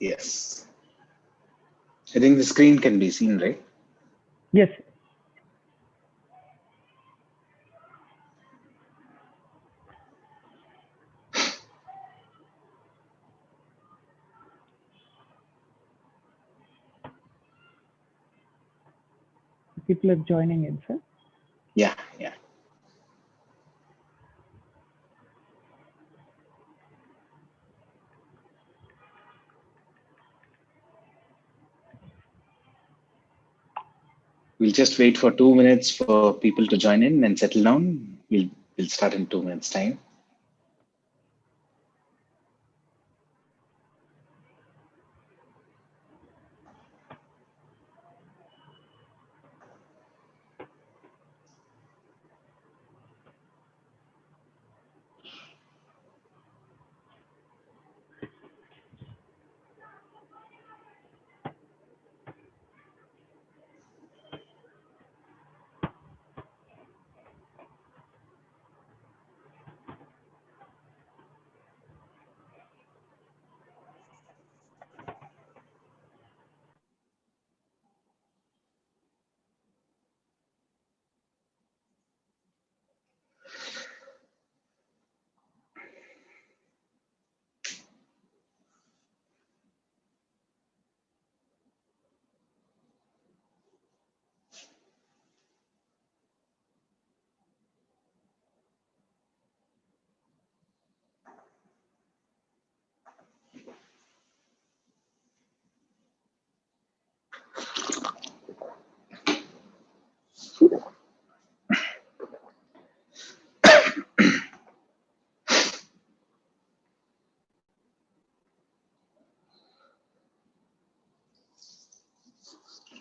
Yes. I think the screen can be seen, right? Yes. People are joining in, sir. Yeah. We'll just wait for 2 minutes for people to join in and settle down. We'll start in 2 minutes time.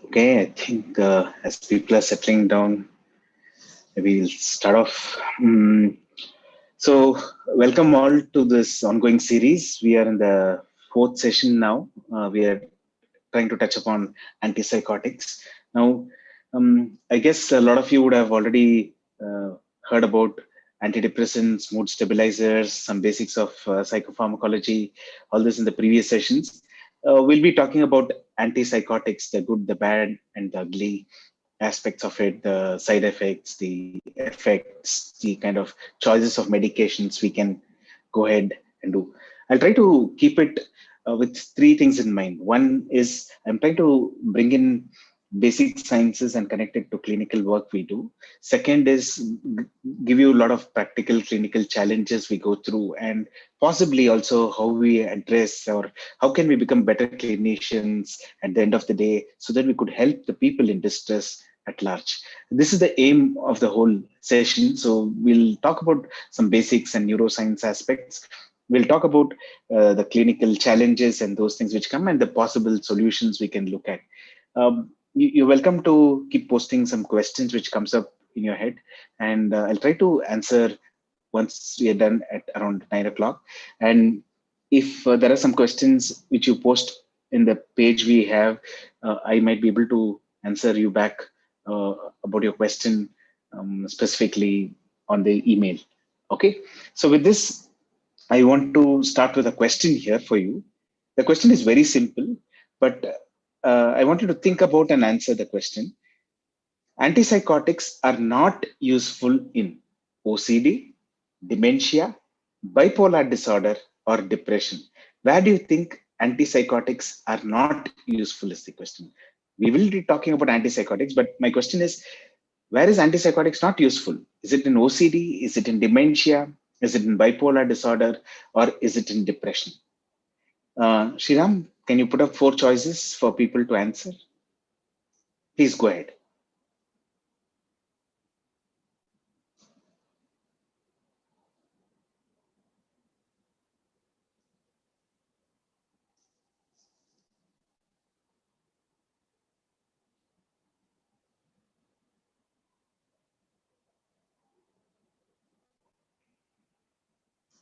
Okay, I think as people are settling down, maybe we'll start off. So, welcome all to this ongoing series. We are in the fourth session now. We are trying to touch upon antipsychotics. Now, I guess a lot of you would have already heard about antidepressants, mood stabilizers, some basics of psychopharmacology, all this in the previous sessions. We'll be talking about antipsychotics, the good, the bad, and the ugly aspects of it, the side effects, the effects, the kind of choices of medications we can go ahead and do. I'll try to keep it with three things in mind. One is I'm trying to bring in basic sciences and connect it to clinical work we do. Second is give you a lot of practical clinical challenges we go through, and possibly also how we address or how can we become better clinicians at the end of the day so that we could help the people in distress at large. This is the aim of the whole session. So we'll talk about some basics and neuroscience aspects. We'll talk about the clinical challenges and those things which come and the possible solutions we can look at. You're welcome to keep posting some questions which comes up in your head, and I'll try to answer once we are done at around 9 o'clock. And if there are some questions which you post in the page we have, I might be able to answer you back about your question specifically on the email. Okay, so with this, I want to start with a question here for you. The question is very simple, but I want you to think about and answer the question. Antipsychotics are not useful in OCD, dementia, bipolar disorder, or depression. Where do you think antipsychotics are not useful is the question. We will be talking about antipsychotics, but my question is, where is antipsychotics not useful? Is it in OCD? Is it in dementia? Is it in bipolar disorder? Or is it in depression? Shriram, can you put up 4 choices for people to answer? Please go ahead.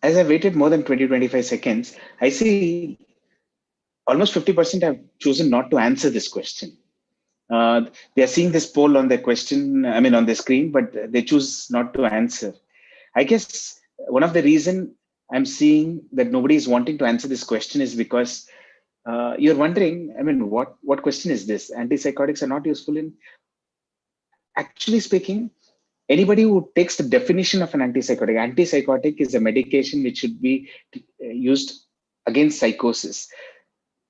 As I waited more than 20-25 seconds, I see almost 50% have chosen not to answer this question. They are seeing this poll on the question, on the screen, but they choose not to answer. I guess one of the reason I'm seeing that nobody is wanting to answer this question is because you're wondering, I mean, what question is this? Antipsychotics are not useful in, actually speaking, anybody who takes the definition of an antipsychotic is a medication which should be used against psychosis,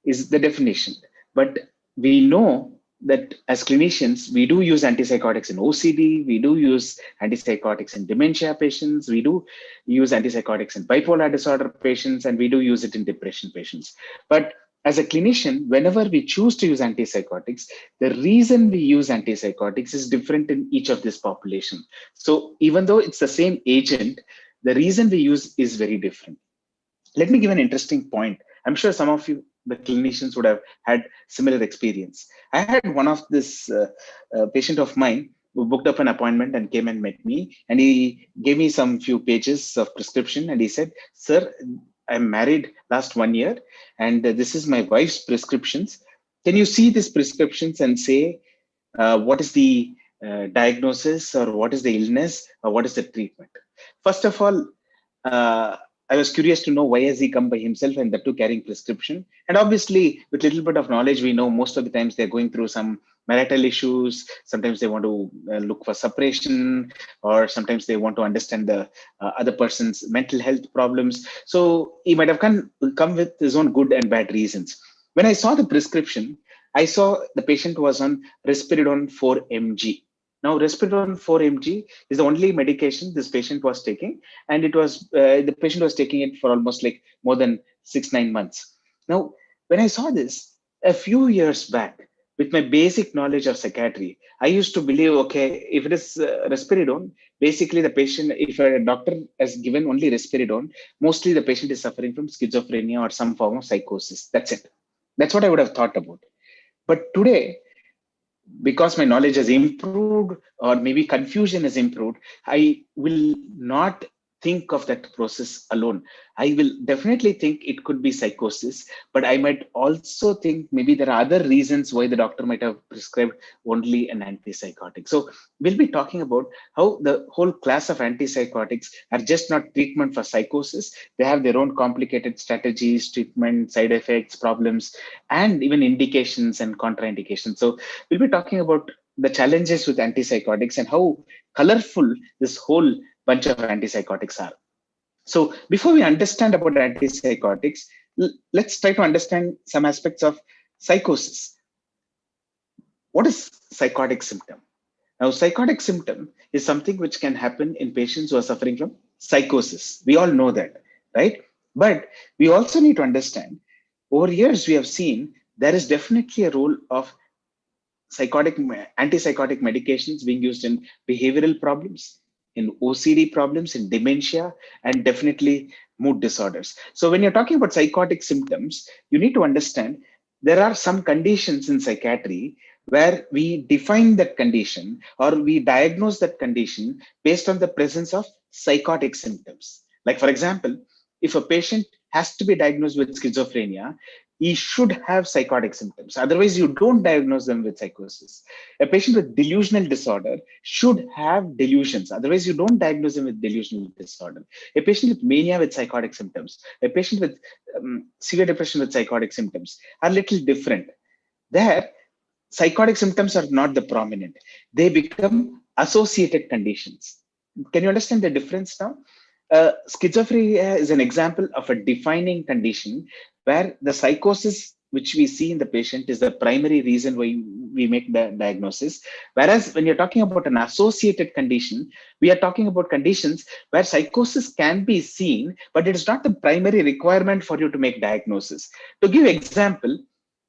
is the definition. But we know that as clinicians, we do use antipsychotics in OCD, we do use antipsychotics in dementia patients, we do use antipsychotics in bipolar disorder patients, and we do use it in depression patients. But as a clinician, whenever we choose to use antipsychotics, the reason we use antipsychotics is different in each of this population. So even though it's the same agent, the reason we use is very different. Let me give an interesting point. I'm sure some of you, the clinicians, would have had similar experience. I had one of this patient of mine who booked up an appointment and came and met me, and he gave me some few pages of prescription, and he said, "Sir, I'm married last 1 year, and this is my wife's prescriptions. Can you see these prescriptions and say what is the diagnosis, or what is the illness, or what is the treatment?" First of all, uh, I was curious to know why has he come by himself, and that too carrying prescription. And obviously, with little bit of knowledge, we know most of the times they're going through some marital issues. Sometimes they want to look for separation, or sometimes they want to understand the other person's mental health problems. So he might have come with his own good and bad reasons. When I saw the prescription, I saw the patient was on risperidone 4 mg. Now, risperidone 4 mg is the only medication this patient was taking, and it was the patient was taking it for almost like more than 6 9 months. Now, when I saw this a few years back, with my basic knowledge of psychiatry, I used to believe, okay, if it is risperidone, basically the patient, if a doctor has given only risperidone, mostly the patient is suffering from schizophrenia or some form of psychosis. That's it. That's what I would have thought about. But today, because my knowledge has improved, or maybe confusion has improved, I will not think of that process alone. I will definitely think it could be psychosis, but I might also think maybe there are other reasons why the doctor might have prescribed only an antipsychotic. So we'll be talking about how the whole class of antipsychotics are just not treatment for psychosis. They have their own complicated strategies, treatment, side effects, problems, and even indications and contraindications. So we'll be talking about the challenges with antipsychotics and how colorful this whole bunch of antipsychotics are. So before we understand about antipsychotics, let's try to understand some aspects of psychosis. What is psychotic symptom? Now, psychotic symptom is something which can happen in patients who are suffering from psychosis. We all know that, right? But we also need to understand, over years we have seen there is definitely a role of antipsychotic medications being used in behavioral problems, in OCD problems, in dementia, and definitely mood disorders. So when you're talking about psychotic symptoms, you need to understand there are some conditions in psychiatry where we define that condition, or we diagnose that condition based on the presence of psychotic symptoms. Like, for example, if a patient has to be diagnosed with schizophrenia, he should have psychotic symptoms. Otherwise, you don't diagnose them with psychosis. A patient with delusional disorder should have delusions. Otherwise, you don't diagnose them with delusional disorder. A patient with mania with psychotic symptoms, a patient with severe depression with psychotic symptoms are little different. There, psychotic symptoms are not the prominent. They become associated conditions. Can you understand the difference now? Schizophrenia is an example of a defining condition where the psychosis which we see in the patient is the primary reason why we make the diagnosis. Whereas when you're talking about an associated condition, we are talking about conditions where psychosis can be seen, but it is not the primary requirement for you to make diagnosis. To give example,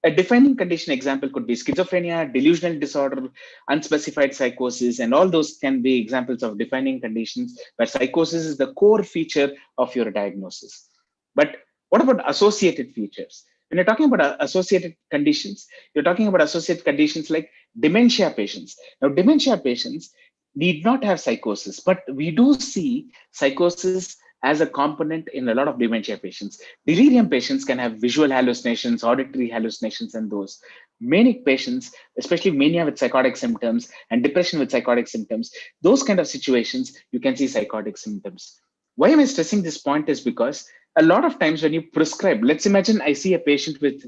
a defining condition example could be schizophrenia, delusional disorder, unspecified psychosis, and all those can be examples of defining conditions where psychosis is the core feature of your diagnosis. But what about associated features? When you're talking about associated conditions, you're talking about associated conditions like dementia patients. Now, dementia patients need not have psychosis, but we do see psychosis as a component in a lot of dementia patients. Delirium patients can have visual hallucinations, auditory hallucinations, and those. Manic patients, especially mania with psychotic symptoms and depression with psychotic symptoms, those kind of situations, you can see psychotic symptoms. Why am I stressing this point is because a lot of times when you prescribe, let's imagine I see a patient with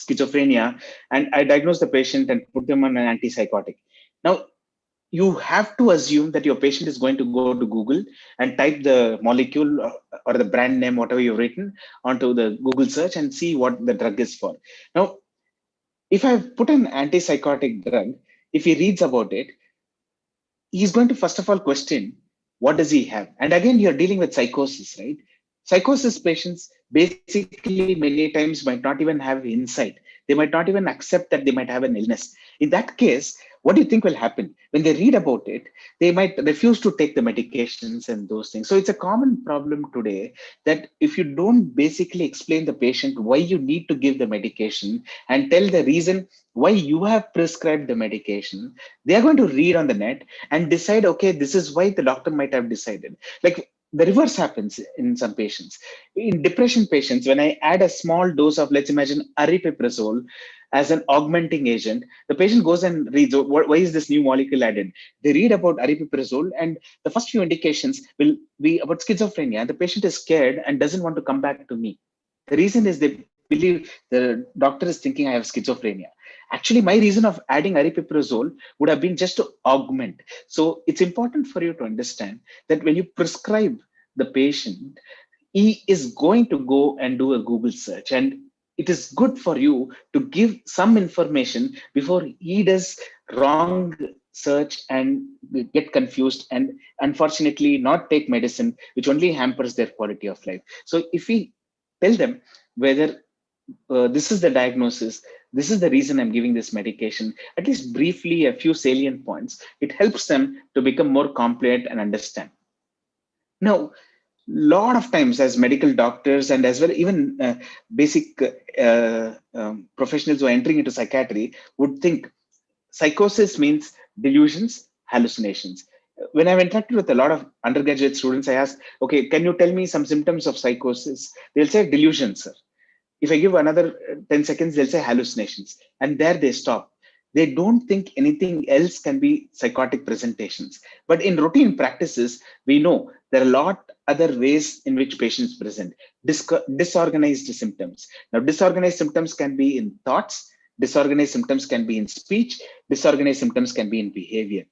schizophrenia, and I diagnose the patient and put them on an antipsychotic. Now, you have to assume that your patient is going to go to Google and type the molecule or the brand name, whatever you've written, onto the Google search and see what the drug is for. Now, if I put an antipsychotic drug, if he reads about it, he's going to first of all question what does he have. And again, you're dealing with psychosis, right? Psychosis patients basically many times might not even have insight. They might not even accept that they might have an illness. In that case, what do you think will happen when they read about it? They might refuse to take the medications and those things. So it's a common problem today that if you don't basically explain the patient why you need to give the medication and tell the reason why you have prescribed the medication, they are going to read on the net and decide, okay, this is why the doctor might have decided. Like the reverse happens in some patients. In depression patients, when I add a small dose of, let's imagine, aripiprazole as an augmenting agent, the patient goes and reads, why is this new molecule added? They read about aripiprazole, and the first few indications will be about schizophrenia. The patient is scared and doesn't want to come back to me. The reason is they believe the doctor is thinking I have schizophrenia. Actually, my reason of adding aripiprazole would have been just to augment. So it's important for you to understand that when you prescribe the patient, he is going to go and do a Google search. And it is good for you to give some information before he does wrong search and get confused and unfortunately not take medicine, which only hampers their quality of life. So if we tell them whether this is the diagnosis, this is the reason I'm giving this medication, at least briefly a few salient points, it helps them to become more compliant and understand. Now, lot of times as medical doctors and as well even basic professionals who are entering into psychiatry would think psychosis means delusions, hallucinations. When I've interacted with a lot of undergraduate students, I ask, okay, can you tell me some symptoms of psychosis? They'll say delusions, sir. If I give another 10 seconds, they'll say hallucinations. And there they stop. They don't think anything else can be psychotic presentations. But in routine practices, we know there are a lot other ways in which patients present. Disorganized symptoms. Now, disorganized symptoms can be in thoughts, disorganized symptoms can be in speech, disorganized symptoms can be in behavior.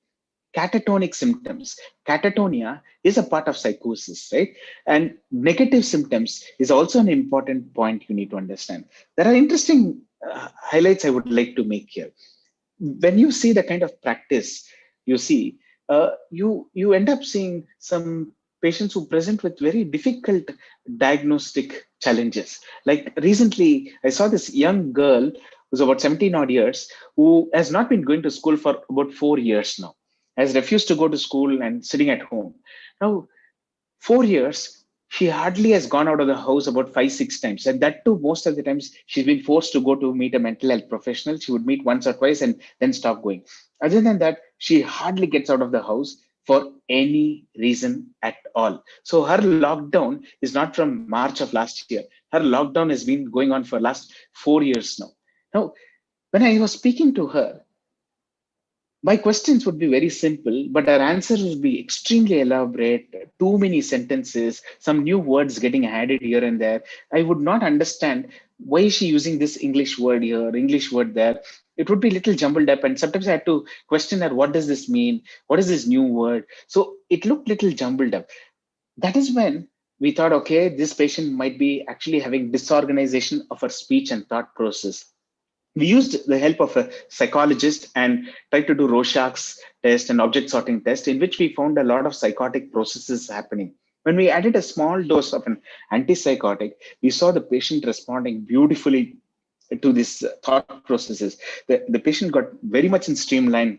Catatonic symptoms. Catatonia is a part of psychosis, right? And negative symptoms is also an important point you need to understand. There are interesting highlights I would like to make here. When you see the kind of practice you see, you end up seeing some patients who present with very difficult diagnostic challenges. Like recently, I saw this young girl who's about 17 odd years who has not been going to school for about 4 years now, has refused to go to school and sitting at home. Now, 4 years, she hardly has gone out of the house about 5, 6 times. And that too, most of the times, she's been forced to go to meet a mental health professional. She would meet once or twice and then stop going. Other than that, she hardly gets out of the house for any reason at all. So her lockdown is not from March of last year. Her lockdown has been going on for last 4 years now. Now, when I was speaking to her, my questions would be very simple, but our answers would be extremely elaborate, too many sentences, some new words getting added here and there. I would not understand why is she using this English word here, English word there. It would be a little jumbled up, and sometimes I had to question her, what does this mean? What is this new word? So it looked little jumbled up. That is when we thought, okay, this patient might be actually having disorganization of her speech and thought process. We used the help of a psychologist and tried to do Rorschach's test and object sorting test, in which we found a lot of psychotic processes happening. When we added a small dose of an antipsychotic, we saw the patient responding beautifully to these thought processes. The patient got very much in streamline,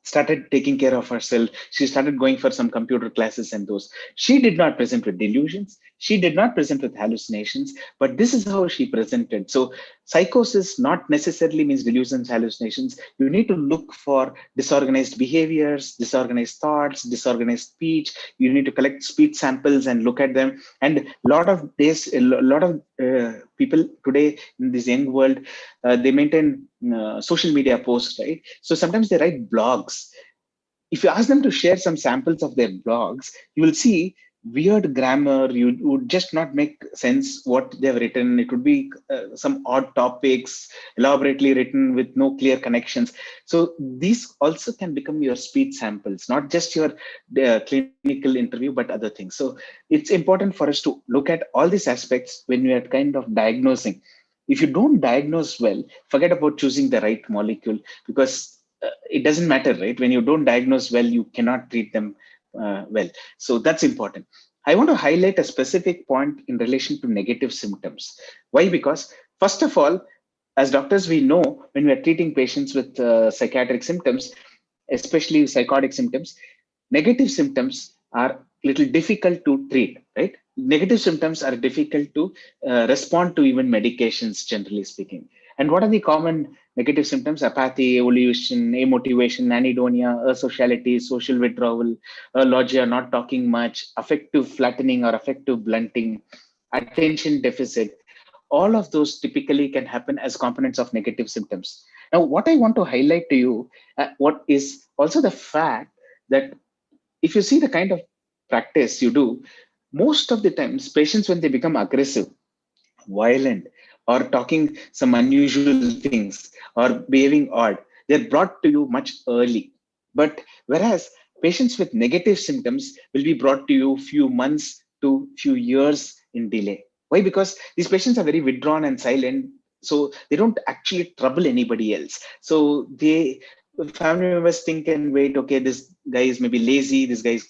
started taking care of herself. She started going for some computer classes and those. She did not present with delusions. She did not present with hallucinations, but this is how she presented. So psychosis not necessarily means delusions, hallucinations. You need to look for disorganized behaviors, disorganized thoughts, disorganized speech. You need to collect speech samples and look at them. And a lot of days, a lot of people today in this young world, they maintain social media posts, right? So sometimes they write blogs. If you ask them to share some samples of their blogs, you will see weird grammar. You would just not make sense what they've written. It would be some odd topics, elaborately written with no clear connections. So these also can become your speech samples, not just your clinical interview, but other things. So it's important for us to look at all these aspects when we are kind of diagnosing. If you don't diagnose well, forget about choosing the right molecule, because it doesn't matter, right? When you don't diagnose well, you cannot treat them well. So that's important. I want to highlight a specific point in relation to negative symptoms. Why? Because first of all, as doctors, we know when we are treating patients with psychiatric symptoms, especially psychotic symptoms, negative symptoms are little difficult to treat, right? Negative symptoms are difficult to respond to even medications, generally speaking. And what are the common negative symptoms? Apathy, evolution, amotivation, anhedonia, asociality, social withdrawal, logia, not talking much, affective flattening or affective blunting, attention deficit. All of those typically can happen as components of negative symptoms. Now, what I want to highlight to you, what is also the fact that if you see the kind of practice you do, most of the times patients, when they become aggressive, violent, or talking some unusual things or behaving odd, they're brought to you much early. But whereas patients with negative symptoms will be brought to you few months to few years in delay. Why? Because these patients are very withdrawn and silent, so they don't actually trouble anybody else. So they, family members think and wait, okay, this guy is maybe lazy, this guy is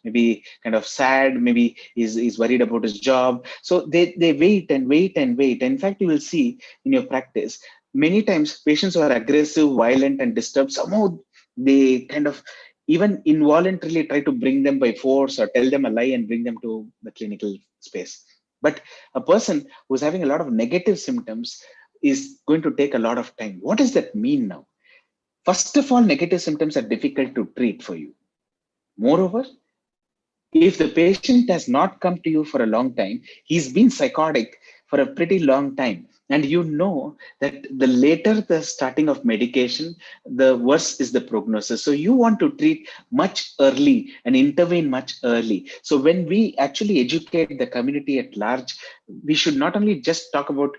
maybe kind of sad, maybe he's worried about his job. So they wait and wait and wait. In fact, you will see in your practice many times patients who are aggressive, violent, and disturbed, somehow they kind of even involuntarily try to bring them by force or tell them a lie and bring them to the clinical space. But a person who's having a lot of negative symptoms is going to take a lot of time. What does that mean now? First of all, negative symptoms are difficult to treat for you. Moreover, if the patient has not come to you for a long time, he's been psychotic for a pretty long time. And you know that the later the starting of medication, the worse is the prognosis. So you want to treat much early and intervene much early. So when we actually educate the community at large, we should not only just talk about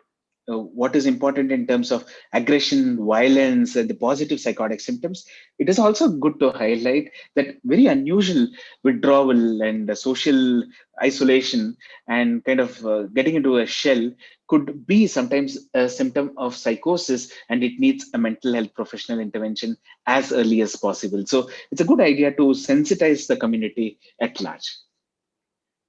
what is important in terms of aggression, violence, and the positive psychotic symptoms. It is also good to highlight that very unusual withdrawal and social isolation and kind of getting into a shell could be sometimes a symptom of psychosis, and it needs a mental health professional intervention as early as possible. So it's a good idea to sensitize the community at large.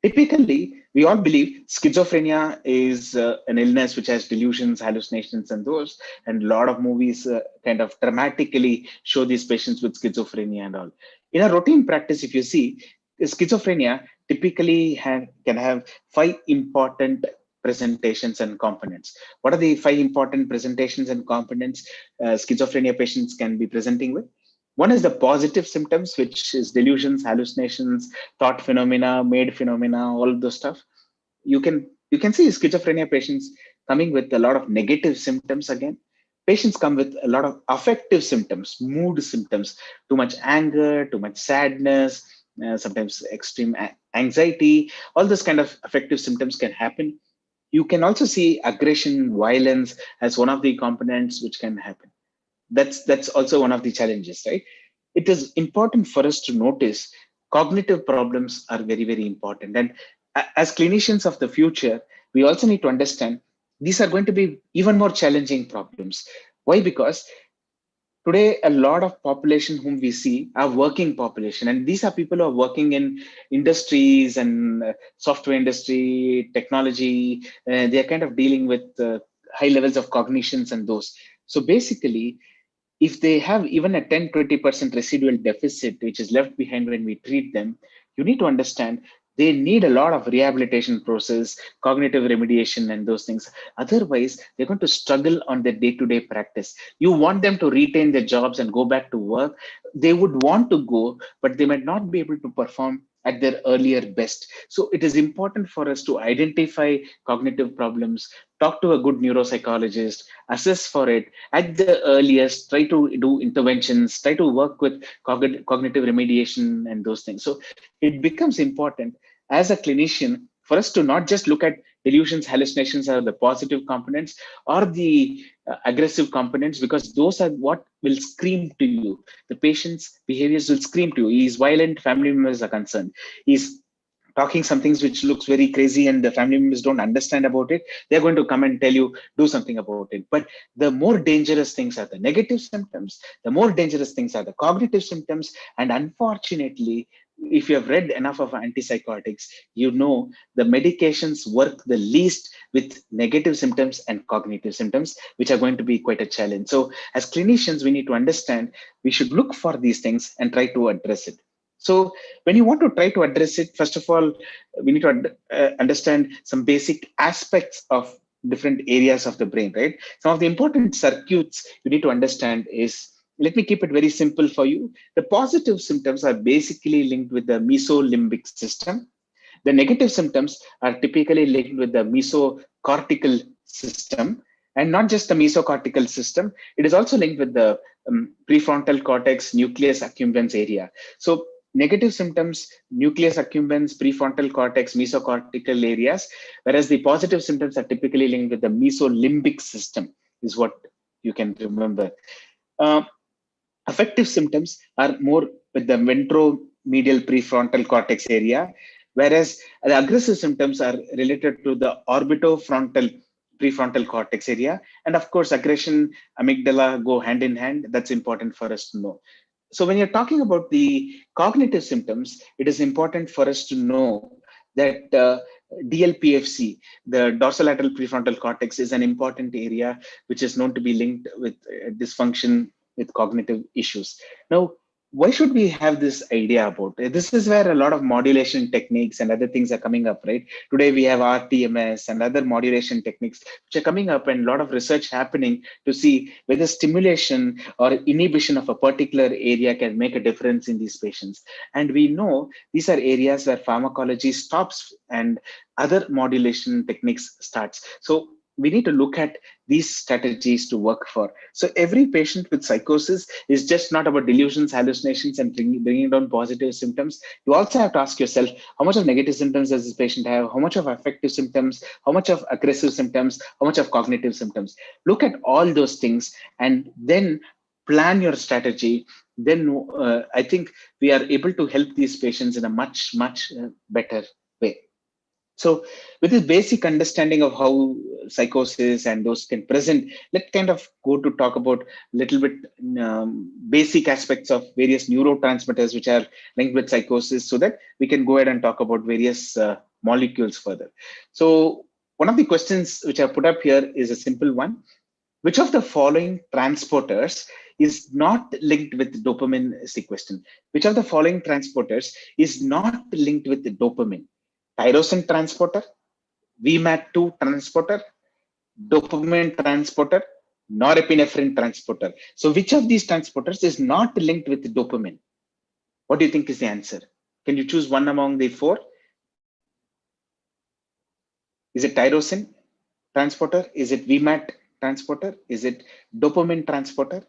Typically, we all believe schizophrenia is an illness which has delusions, hallucinations, and those. And a lot of movies kind of dramatically show these patients with schizophrenia and all. In a routine practice, if you see, schizophrenia typically can have five important presentations and components. What are the five important presentations and components schizophrenia patients can be presenting with? One is the positive symptoms, which is delusions, hallucinations, thought phenomena, made phenomena, all of those stuff. You can see schizophrenia patients coming with a lot of negative symptoms again. Patients come with a lot of affective symptoms, mood symptoms, too much anger, too much sadness, sometimes extreme anxiety. All those kind of affective symptoms can happen. You can also see aggression, violence as one of the components which can happen. That's also one of the challenges, right? It is important for us to notice cognitive problems are very, very important. And as clinicians of the future, we also need to understand these are going to be even more challenging problems. Why? Because today a lot of population whom we see are working population, and these are people who are working in industries and software industry, technology. They are kind of dealing with high levels of cognitions and those. So basically, if they have even a 10-20% residual deficit which is left behind when we treat them, you need to understand they need a lot of rehabilitation process, cognitive remediation, and those things. Otherwise, they're going to struggle on their day-to-day practice. You want them to retain their jobs and go back to work. They would want to go, but they might not be able to perform at their earlier best. So it is important for us to identify cognitive problems, talk to a good neuropsychologist, assess for it at the earliest, try to do interventions, try to work with cognitive remediation and those things. So it becomes important. as a clinician, for us to not just look at delusions, hallucinations are the positive components or the aggressive components, because those are what will scream to you. The patient's behaviors will scream to you. He is violent, family members are concerned. He's talking some things which looks very crazy and the family members don't understand about it. They're going to come and tell you, do something about it. But the more dangerous things are the negative symptoms, the more dangerous things are the cognitive symptoms. And unfortunately, if you have read enough of antipsychotics, you know the medications work the least with negative symptoms and cognitive symptoms, which are going to be quite a challenge. So as clinicians, we need to understand we should look for these things and try to address it. So when you want to try to address it, first of all, we need to understand some basic aspects of different areas of the brain, right? Some of the important circuits you need to understand is, let me keep it very simple for you. The positive symptoms are basically linked with the mesolimbic system. The negative symptoms are typically linked with the mesocortical system, and not just the mesocortical system. It is also linked with the prefrontal cortex, nucleus accumbens area. So negative symptoms, nucleus accumbens, prefrontal cortex, mesocortical areas, whereas the positive symptoms are typically linked with the mesolimbic system, is what you can remember. Uh, Affective symptoms are more with the ventromedial prefrontal cortex area, whereas the aggressive symptoms are related to the orbitofrontal prefrontal cortex area. And of course, aggression, amygdala go hand in hand. That's important for us to know. So when you're talking about the cognitive symptoms, it is important for us to know that DLPFC, the dorsolateral prefrontal cortex, is an important area which is known to be linked with dysfunction with cognitive issues. Now, why should we have this idea about it? This is where a lot of modulation techniques and other things are coming up, right? Today we have RTMS and other modulation techniques which are coming up, and a lot of research happening to see whether stimulation or inhibition of a particular area can make a difference in these patients. And we know these are areas where pharmacology stops and other modulation techniques starts. So we need to look at these strategies to work for. So every patient with psychosis is just not about delusions, hallucinations, and bringing down positive symptoms. You also have to ask yourself, how much of negative symptoms does this patient have? How much of affective symptoms? How much of aggressive symptoms? How much of cognitive symptoms? Look at all those things and then plan your strategy. Then I think we are able to help these patients in a much, much better way. So with this basic understanding of how psychosis and those can present, let's kind of go to talk about a little bit basic aspects of various neurotransmitters which are linked with psychosis, so that we can go ahead and talk about various molecules further. So one of the questions which I put up here is a simple one. Which of the following transporters is not linked with dopamine? Is the question. Which of the following transporters is not linked with the dopamine? Tyrosine transporter, VMAT2 transporter, dopamine transporter, norepinephrine transporter. So which of these transporters is not linked with dopamine? What do you think is the answer? Can you choose one among the four? Is it tyrosine transporter? Is it VMAT transporter? Is it dopamine transporter?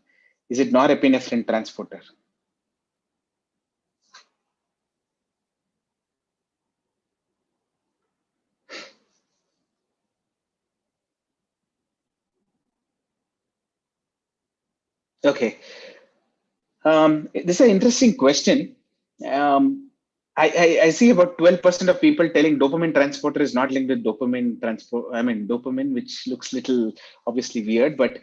Is it norepinephrine transporter? Okay. This is an interesting question. I see about 12% of people telling dopamine transporter is not linked with dopamine transport. I mean, dopamine, which looks little obviously weird, but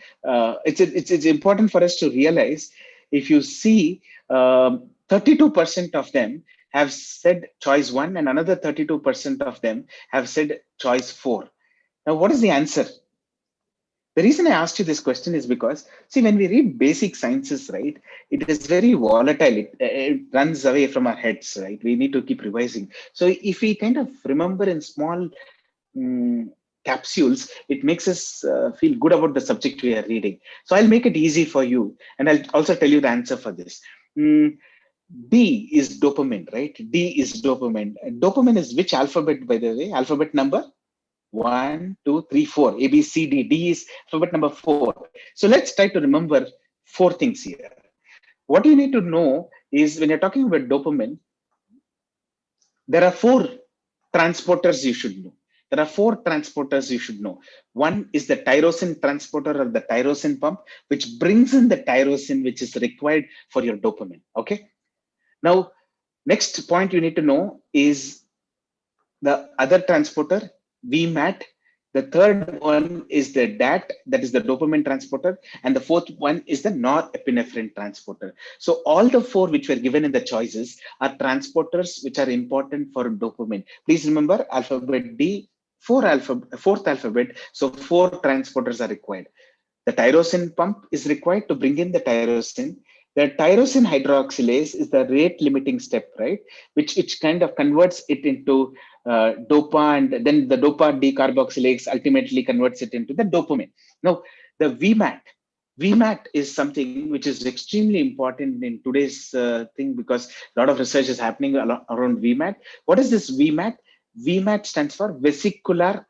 it's important for us to realize. If you see, 32% of them have said choice one, and another 32% of them have said choice four. Now, what is the answer? The reason I asked you this question is because, see, when we read basic sciences, right, it is very volatile. It runs away from our heads, right? We need to keep revising. So if we kind of remember in small capsules, it makes us feel good about the subject we are reading. So I'll make it easy for you, and I'll also tell you the answer for this. D is dopamine, right? D is dopamine. Dopamine is which alphabet, by the way? Alphabet number? 1, 2, 3, 4. A, B, C, D. D is alphabet number 4. So let's try to remember 4 things here. What you need to know is when you're talking about dopamine, there are 4 transporters you should know. There are 4 transporters you should know. One is the tyrosine transporter or the tyrosine pump, which brings in the tyrosine, which is required for your dopamine. Okay. Now, next point you need to know is the other transporter, VMAT. The third one is the DAT, that is the dopamine transporter. And the fourth one is the norepinephrine transporter. So all the 4 which were given in the choices are transporters which are important for dopamine. Please remember alphabet D, fourth alphabet. So 4 transporters are required. The tyrosine pump is required to bring in the tyrosine. The tyrosine hydroxylase is the rate limiting step, right? Which kind of converts it into dopa, and then the dopa decarboxylase ultimately converts it into the dopamine. Now, the VMAT is something which is extremely important in today's thing, because a lot of research is happening around VMAT. What is this VMAT? VMAT stands for vesicular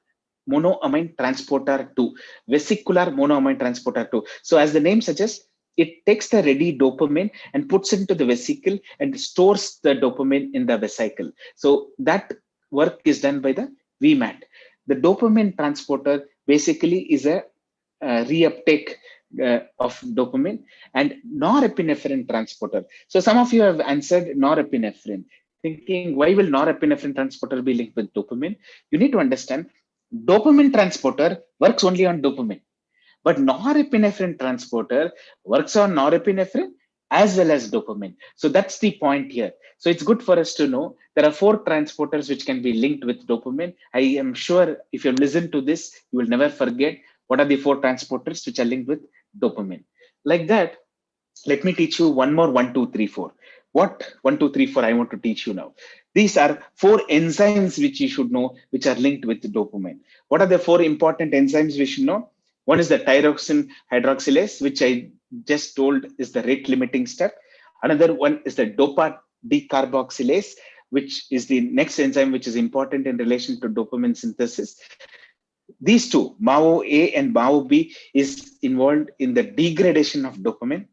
monoamine transporter 2. Vesicular monoamine transporter 2. So as the name suggests, it takes the ready dopamine and puts it into the vesicle and stores the dopamine in the vesicle. So that work is done by the VMAT. The dopamine transporter basically is a reuptake of dopamine, and norepinephrine transporter. So some of you have answered norepinephrine, thinking, why will norepinephrine transporter be linked with dopamine? You need to understand, dopamine transporter works only on dopamine, but norepinephrine transporter works on norepinephrine as well as dopamine. So that's the point here. So it's good for us to know there are 4 transporters which can be linked with dopamine. I am sure if you listen to this, you will never forget what are the 4 transporters which are linked with dopamine. Like that, let me teach you one more 1, 2, 3, 4. What 1, 2, 3, 4 I want to teach you now? These are 4 enzymes which you should know, which are linked with dopamine. What are the 4 important enzymes we should know? One is the tyrosine hydroxylase, which I just told is the rate limiting step. Another one is the dopa decarboxylase, which is the next enzyme which is important in relation to dopamine synthesis. These 2, MAO-A and MAO-B, is involved in the degradation of dopamine.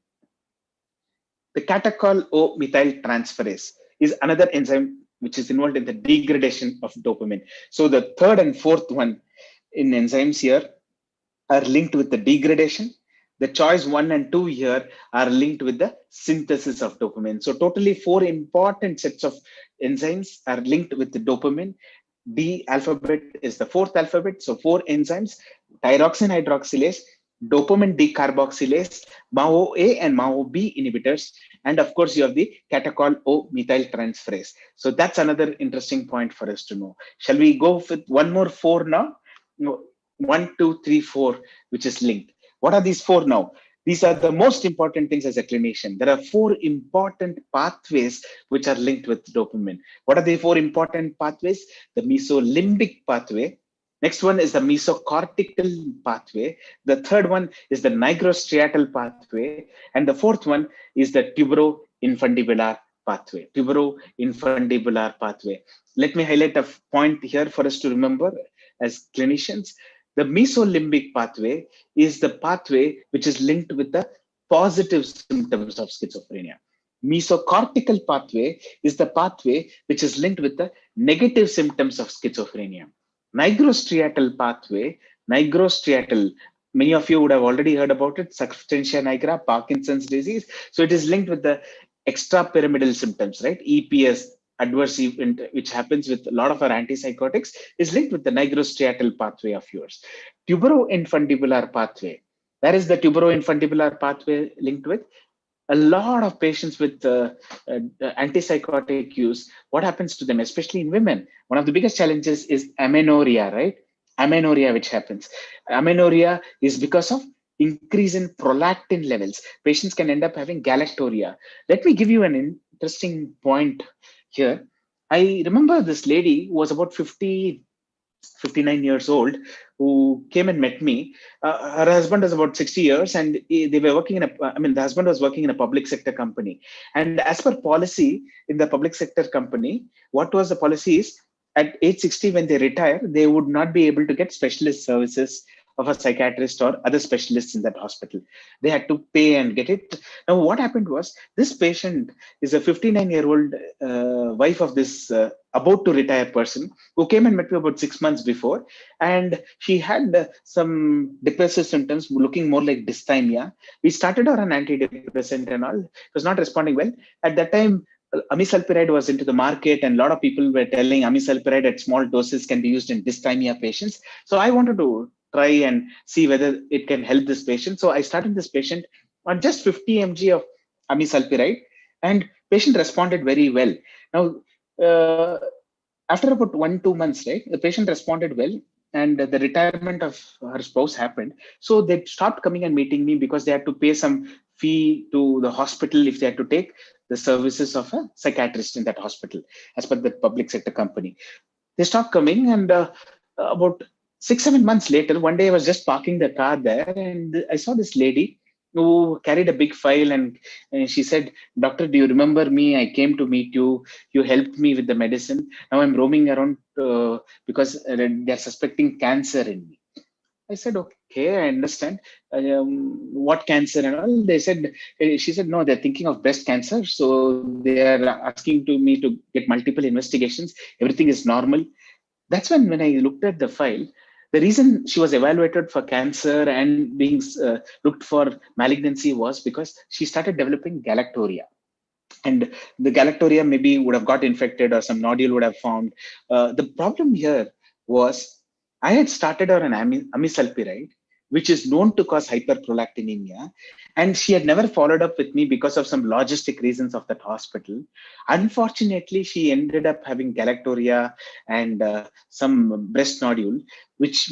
The catechol O-methyl transferase is another enzyme which is involved in the degradation of dopamine. So the third and fourth one in enzymes here are linked with the degradation. The choice 1 and 2 here are linked with the synthesis of dopamine. So totally 4 important sets of enzymes are linked with the dopamine. D alphabet is the 4th alphabet. So 4 enzymes: tyrosine hydroxylase, dopamine decarboxylase, MAO-A and MAO-B inhibitors, and of course you have the catechol O-methyl transferase. So that's another interesting point for us to know. Shall we go with one more 4 now? No, 1, 2, 3, 4, which is linked. What are these 4 now? These are the most important things as a clinician. There are 4 important pathways which are linked with dopamine. What are the 4 important pathways? The mesolimbic pathway. Next one is the mesocortical pathway. The third one is the nigrostriatal pathway. And the fourth one is the tuberoinfundibular pathway. Tuberoinfundibular pathway. Let me highlight a point here for us to remember as clinicians. The mesolimbic pathway is the pathway which is linked with the positive symptoms of schizophrenia. Mesocortical pathway is the pathway which is linked with the negative symptoms of schizophrenia. Nigrostriatal pathway, many of you would have already heard about it, substantia nigra, Parkinson's disease. So it is linked with the extrapyramidal symptoms, right? EPS, adverse event, which happens with a lot of our antipsychotics, is linked with the nigrostriatal pathway of yours. Tuberoinfundibular pathway. Where is the tuberoinfundibular pathway linked with? A lot of patients with antipsychotic use, what happens to them, especially in women? One of the biggest challenges is amenorrhea, right? Amenorrhea, which happens. Amenorrhea is because of increase in prolactin levels. Patients can end up having galactorrhea. Let me give you an interesting point here. I remember this lady who was about 59 years old, who came and met me. Her husband was about 60 years, and they were working the husband was working in a public sector company. And as per policy in the public sector company, what was the policy is, at age 60, when they retire, they would not be able to get specialist services of a psychiatrist or other specialists in that hospital. They had to pay and get it. Now, what happened was this patient is a 59-year-old wife of this about to retire person who came and met me about 6 months before, and she had some depressive symptoms looking more like dysthymia. We started her on antidepressant and all. It was not responding well. At that time, amisulpiride was into the market, and a lot of people were telling amisulpiride at small doses can be used in dysthymia patients. So I wanted to try and see whether it can help this patient. So I started this patient on just 50 mg of amisulpiride, and patient responded very well. Now, after about 1-2 months, right, the patient responded well, and the retirement of her spouse happened. So they stopped coming and meeting me because they had to pay some fee to the hospital if they had to take the services of a psychiatrist in that hospital as per the public sector company. They stopped coming, and about 6-7 months later, one day I was just parking the car there, and I saw this lady who carried a big file, and she said, "Doctor, do you remember me? I came to meet you. You helped me with the medicine. Now I'm roaming around because they're suspecting cancer in me." I said, "Okay, I understand. What cancer and all?" They said, she said, "No, they're thinking of breast cancer. So they are asking to me to get multiple investigations. Everything is normal." That's when I looked at the file, the reason she was evaluated for cancer and being looked for malignancy was because she started developing galactoria. And the galactoria maybe would have got infected or some nodule would have formed. The problem here was I had started her on amisulpiride, which is known to cause hyperprolactinemia, and she had never followed up with me because of some logistic reasons of that hospital. Unfortunately, she ended up having galactoria and some breast nodule, which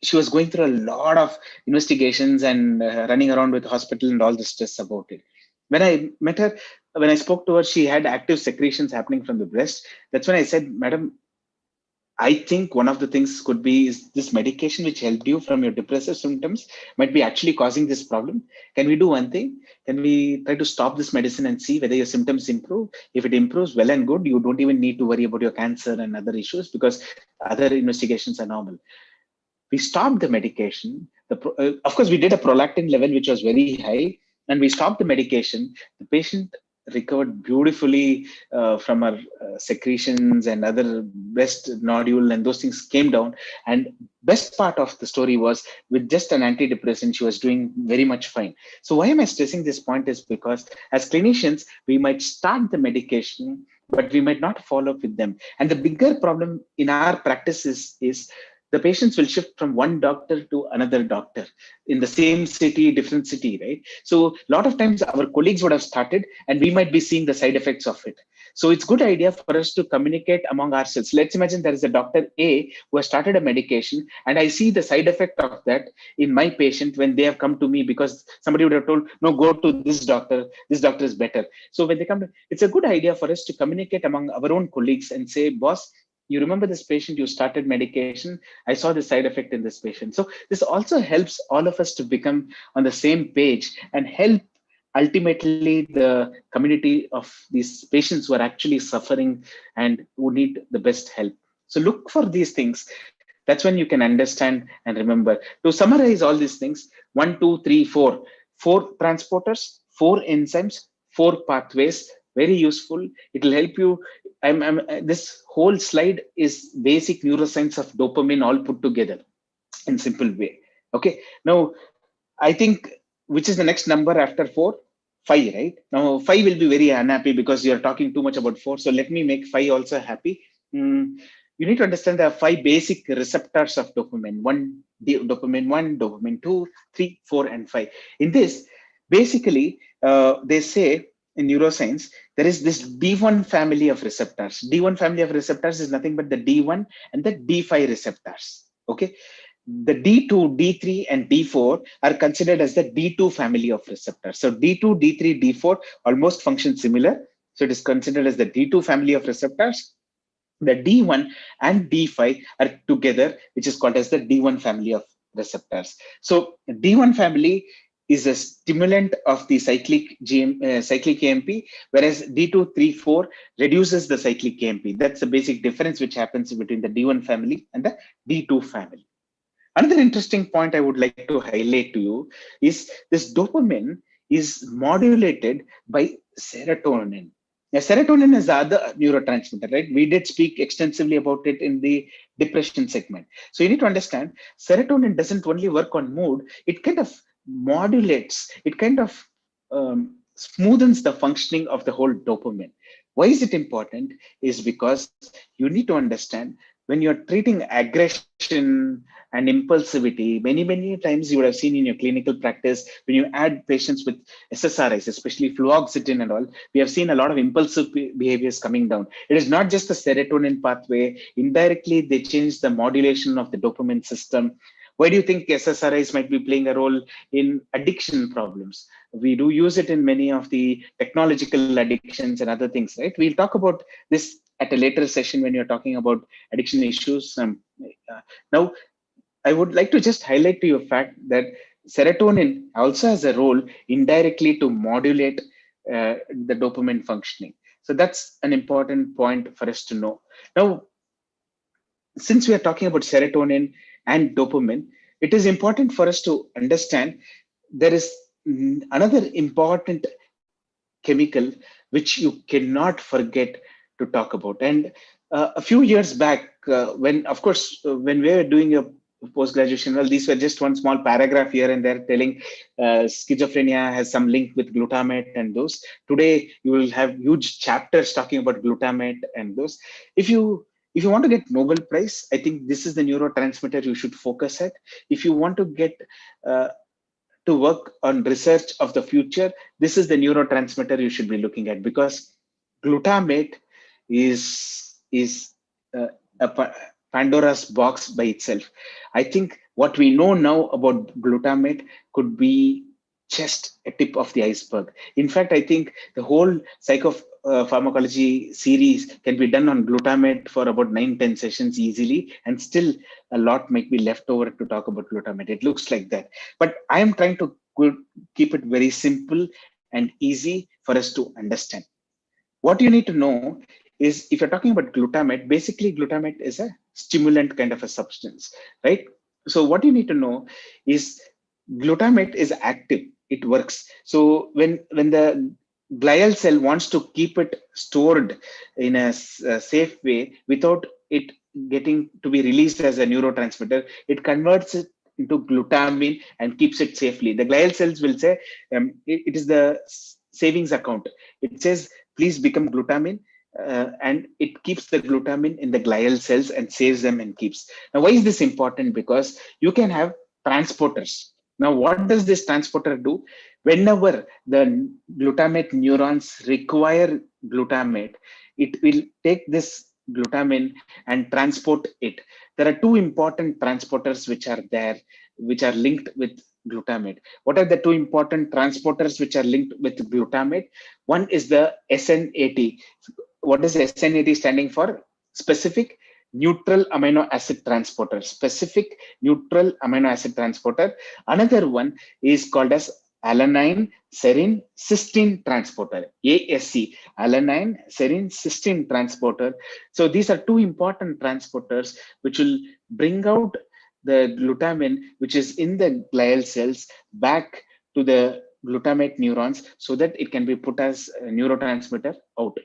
she was going through a lot of investigations and running around with hospital and all the stress about it. When I met her, when I spoke to her, she had active secretions happening from the breast. That's when I said, "Madam, I think one of the things could be is this medication which helped you from your depressive symptoms might be actually causing this problem. Can we do one thing? Can we try to stop this medicine and see whether your symptoms improve? If it improves, well and good. You don't even need to worry about your cancer and other issues because other investigations are normal." We stopped the medication. Of course, we did a prolactin level, which was very high, and we stopped the medication. The patient recovered beautifully from her secretions and other breast nodule, and those things came down. And best part of the story was with just an antidepressant, she was doing very much fine. So why am I stressing this point is because as clinicians, we might start the medication, but we might not follow up with them. And the bigger problem in our practice is the patients will shift from one doctor to another doctor in the same city, different city, right? So a lot of times our colleagues would have started and we might be seeing the side effects of it. So it's good idea for us to communicate among ourselves. Let's imagine there is a Dr. A who has started a medication and I see the side effect of that in my patient when they have come to me because somebody would have told, "No, go to this doctor is better." So when they come to, it's a good idea for us to communicate among our own colleagues and say, "Boss, you remember this patient, you started medication. I saw the side effect in this patient." So this also helps all of us to become on the same page and help ultimately the community of these patients who are actually suffering and who need the best help. So look for these things. That's when you can understand and remember. To summarize all these things, 1, 2, 3, 4, 4 transporters, 4 enzymes, 4 pathways, very useful. It will help you. This whole slide is basic neuroscience of dopamine all put together in simple way. Okay. Now, I think which is the next number after 4? 5, right? Now, 5 will be very unhappy because you're talking too much about 4. So let me make 5 also happy. You need to understand there are 5 basic receptors of dopamine. Dopamine 1, dopamine 2, 3, 4, and 5. In this, basically, they say in neuroscience, there is this D1 family of receptors. D1 family of receptors is nothing but the D1 and the D5 receptors. Okay. The D2, D3, and D4 are considered as the D2 family of receptors. So D2, D3, D4 almost function similar. So it is considered as the D2 family of receptors. The D1 and D5 are together, which is called as the D1 family of receptors. So D1 family is a stimulant of the cyclic AMP, whereas D2, 3, 4 reduces the cyclic AMP. That's the basic difference which happens between the D1 family and the D2 family. Another interesting point I would like to highlight to you is this dopamine is modulated by serotonin. Now, serotonin is the other neurotransmitter, right? We did speak extensively about it in the depression segment. So you need to understand serotonin doesn't only work on mood, it kind of modulates, it kind of smoothens the functioning of the whole dopamine. Why is it important? Is because you need to understand when you're treating aggression and impulsivity, many times you would have seen in your clinical practice when you add patients with SSRIs, especially fluoxetine and all, we have seen a lot of impulsive behaviors coming down. It is not just the serotonin pathway. Indirectly, they change the modulation of the dopamine system. Why do you think SSRIs might be playing a role in addiction problems? We do use it in many of the technological addictions and other things, right? We'll talk about this at a later session when you're talking about addiction issues. Now, I would like to just highlight to you a fact that serotonin also has a role indirectly to modulate the dopamine functioning. So that's an important point for us to know. Now, since we are talking about serotonin and dopamine, it is important for us to understand there is another important chemical which you cannot forget to talk about. And a few years back, when, of course, when we were doing a post graduation, well, these were just one small paragraph here and there telling schizophrenia has some link with glutamate and those. Today, you will have huge chapters talking about glutamate and those. If you if you want to get Nobel Prize, I think this is the neurotransmitter you should focus at. If you want to get uh, to work on research of the future, this is the neurotransmitter you should be looking at, because glutamate is uh, a Pandora's box by itself. I think what we know now about glutamate could be just a tip of the iceberg. In fact, I think the whole psychopharmacology series can be done on glutamate for about 9-10 sessions easily, and still a lot might be left over to talk about glutamate. It looks like that. But I am trying to keep it very simple and easy for us to understand. What you need to know is, if you're talking about glutamate, basically glutamate is a stimulant kind of a substance, right? So what you need to know is glutamate is active. It works. So when the glial cell wants to keep it stored in a safe way without it getting to be released as a neurotransmitter, it converts it into glutamine and keeps it safely. The glial cells will say, it is the savings account. It says, please become glutamine, and it keeps the glutamine in the glial cells and saves them and keeps. Now, why is this important? Because you can have transporters. Now, what does this transporter do? Whenever the glutamate neurons require glutamate, it will take this glutamine and transport it. There are two important transporters which are there, which are linked with glutamate. What are the two important transporters which are linked with glutamate? One is the SNAT. What is SNAT standing for? Specific neutral amino acid transporter. Specific neutral amino acid transporter. Another one is called as alanine serine cysteine transporter, ASC, alanine serine cysteine transporter. So these are two important transporters which will bring out the glutamine which is in the glial cells back to the glutamate neurons, so that it can be put as a neurotransmitter out.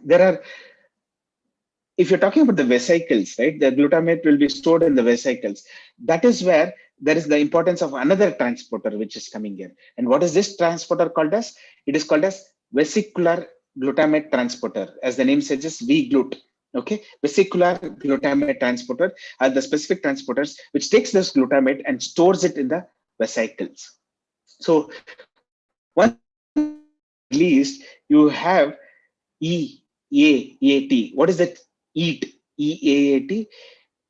There are, if you're talking about the vesicles, right, the glutamate will be stored in the vesicles. That is where there is the importance of another transporter which is coming here. And what is this transporter called as? It is called as vesicular glutamate transporter. As the name suggests, V-GLUT. Okay, vesicular glutamate transporter are the specific transporters which takes this glutamate and stores it in the vesicles. So once released, you have EAAT. What is that? EAT. EAAT.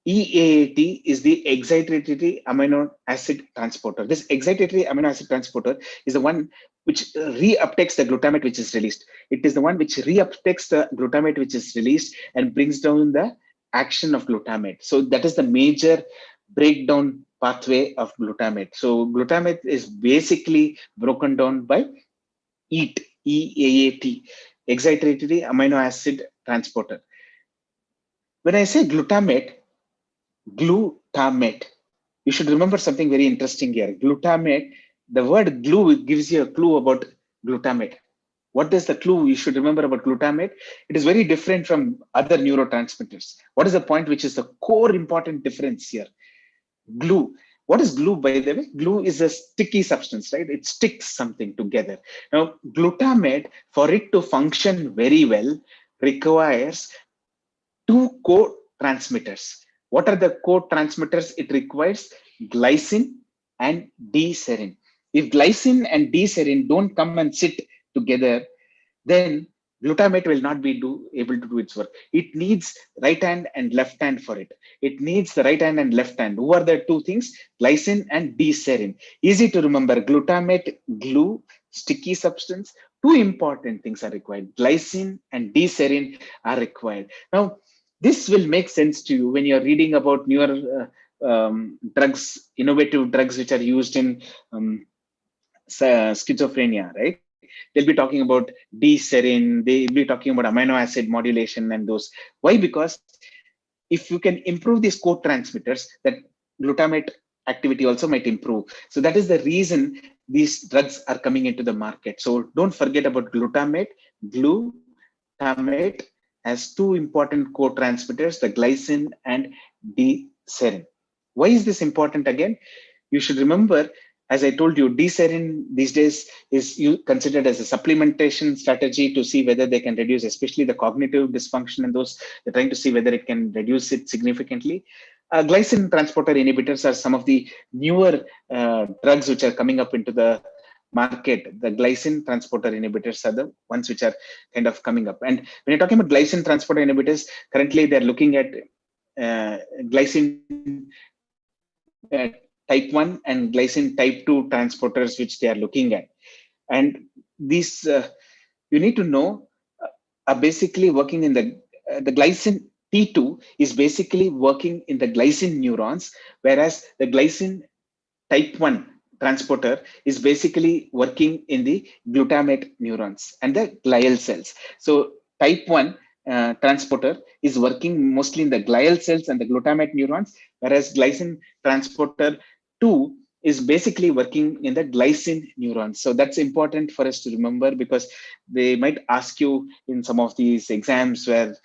EAAT is the excitatory amino acid transporter. This excitatory amino acid transporter is the one which reuptakes the glutamate which is released. It is the one which reuptakes the glutamate which is released and brings down the action of glutamate. So that is the major breakdown pathway of glutamate. So glutamate is basically broken down by EAT, EAAT, excitatory amino acid transporter. When I say glutamate, glutamate, you should remember something very interesting here. Glutamate, the word glue gives you a clue about glutamate. What is the clue you should remember about glutamate? It is very different from other neurotransmitters. What is the point which is the core important difference here? Glue. What is glue, by the way? Glue is a sticky substance, right? It sticks something together. Now, glutamate, for it to function very well, requires two co-transmitters. What are the co-transmitters it requires? Glycine and D-serine. If glycine and D-serine don't come and sit together, then glutamate will not be able to do its work. It needs right hand and left hand for it. It needs the right hand and left hand. Who are the two things? Glycine and D-serine. Easy to remember. Glutamate, glue, sticky substance. Two important things are required. Glycine and D-serine are required. Now, this will make sense to you when you're reading about newer drugs, innovative drugs which are used in schizophrenia, right? They'll be talking about D-serine, they'll be talking about amino acid modulation and those. Why? Because if you can improve these co-transmitters, that glutamate activity also might improve. So that is the reason these drugs are coming into the market. So don't forget about glutamate. Glutamate has two important co-transmitters, the glycine and D-serine. Why is this important again? You should remember, as I told you, D-serine these days is considered as a supplementation strategy to see whether they can reduce, especially the cognitive dysfunction and those. They're trying to see whether it can reduce it significantly. Glycine transporter inhibitors are some of the newer drugs which are coming up into the market. The glycine transporter inhibitors are the ones which are kind of coming up. And when you're talking about glycine transporter inhibitors, currently they're looking at glycine type 1 and glycine type 2 transporters, which they are looking at. And these, you need to know, are basically working in the glycine T2 is basically working in the glycine neurons, whereas the glycine type 1 transporter is basically working in the glutamate neurons and the glial cells. So type 1 transporter is working mostly in the glial cells and the glutamate neurons, whereas glycine transporter 2 is basically working in the glycine neurons. So that's important for us to remember, because they might ask you in some of these exams where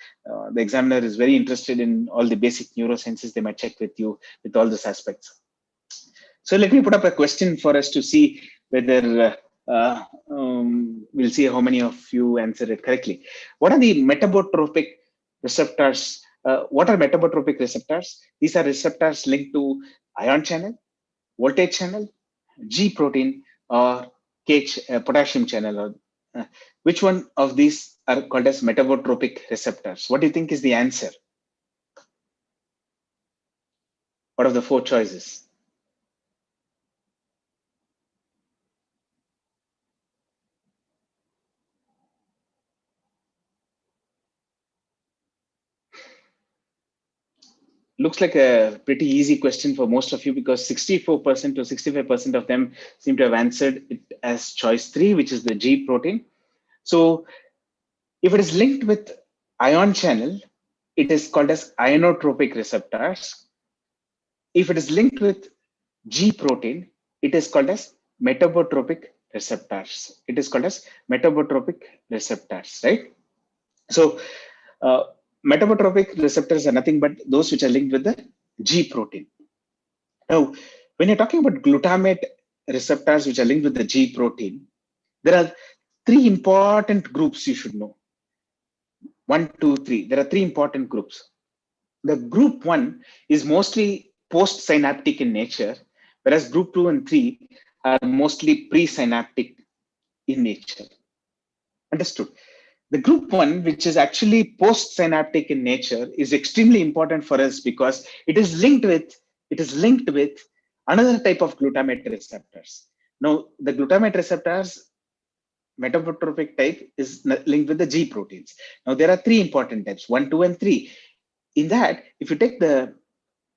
the examiner is very interested in all the basic neurosciences. They might check with you with all these aspects. So let me put up a question for us to see whether we'll see how many of you answer it correctly. What are the metabotropic receptors? What are metabotropic receptors? These are receptors linked to ion channel, voltage channel, G protein, or potassium channel. Or which one of these are called as metabotropic receptors? What do you think is the answer? What of the four choices? Looks like a pretty easy question for most of you, because 64% to 65% of them seem to have answered it as choice 3, which is the G protein. So if it is linked with ion channel, it is called as ionotropic receptors. If it is linked with G protein, it is called as metabotropic receptors. It is called as metabotropic receptors, right? So metabotropic receptors are nothing but those which are linked with the G protein. Now, when you're talking about glutamate receptors which are linked with the G protein, there are three important groups you should know. 1, 2, 3. There are three important groups. The group 1 is mostly post-synaptic in nature, whereas group 2 and 3 are mostly pre-synaptic in nature. Understood? The group 1, which is actually post-synaptic in nature, is extremely important for us because it is linked with another type of glutamate receptors. Now, the glutamate receptors metabotropic type is linked with the G proteins. Now, there are three important types, 1, 2, and 3. In that, if you take the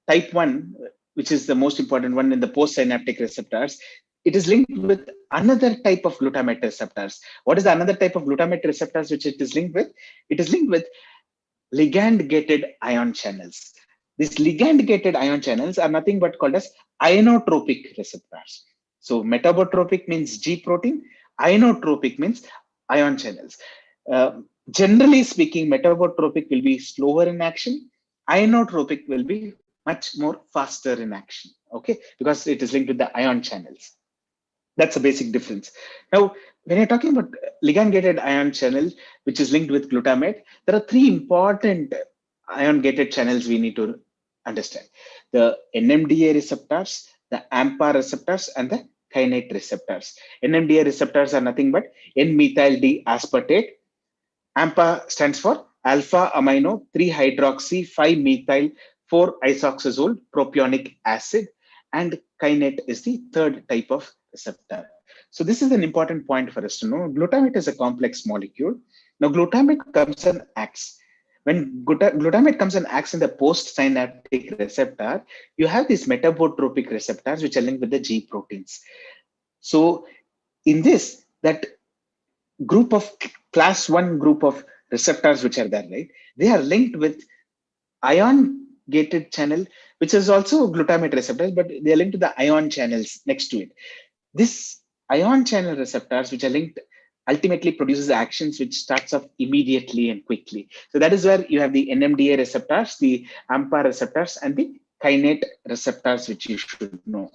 type 1, which is the most important one in the postsynaptic receptors, it is linked with another type of glutamate receptors. What is the another type of glutamate receptors which it is linked with? It is linked with ligand-gated ion channels. These ligand-gated ion channels are nothing but called as ionotropic receptors. So metabotropic means G protein, ionotropic means ion channels. Generally speaking, metabotropic will be slower in action, ionotropic will be much more faster in action, okay, because it is linked with the ion channels. That's a basic difference. Now, when you're talking about ligand-gated ion channel, which is linked with glutamate, there are three important ion-gated channels we need to understand: the NMDA receptors, the AMPA receptors, and the kainate receptors. NMDA receptors are nothing but N-methyl D-aspartate. AMPA stands for alpha amino 3 hydroxy 5 methyl 4 isoxazole propionic acid, and kainate is the third type of receptor. So this is an important point for us to know. Glutamate is a complex molecule. Now glutamate comes and acts. When glutamate comes and acts in the postsynaptic receptor, you have these metabotropic receptors which are linked with the G proteins. So in this, that group of class 1 group of receptors which are there, right? They are linked with ion gated channel, which is also glutamate receptors, but they are linked to the ion channels next to it. This ion channel receptors, which are linked, ultimately produces actions which starts off immediately and quickly. So that is where you have the NMDA receptors, the AMPA receptors, and the kainate receptors, which you should know.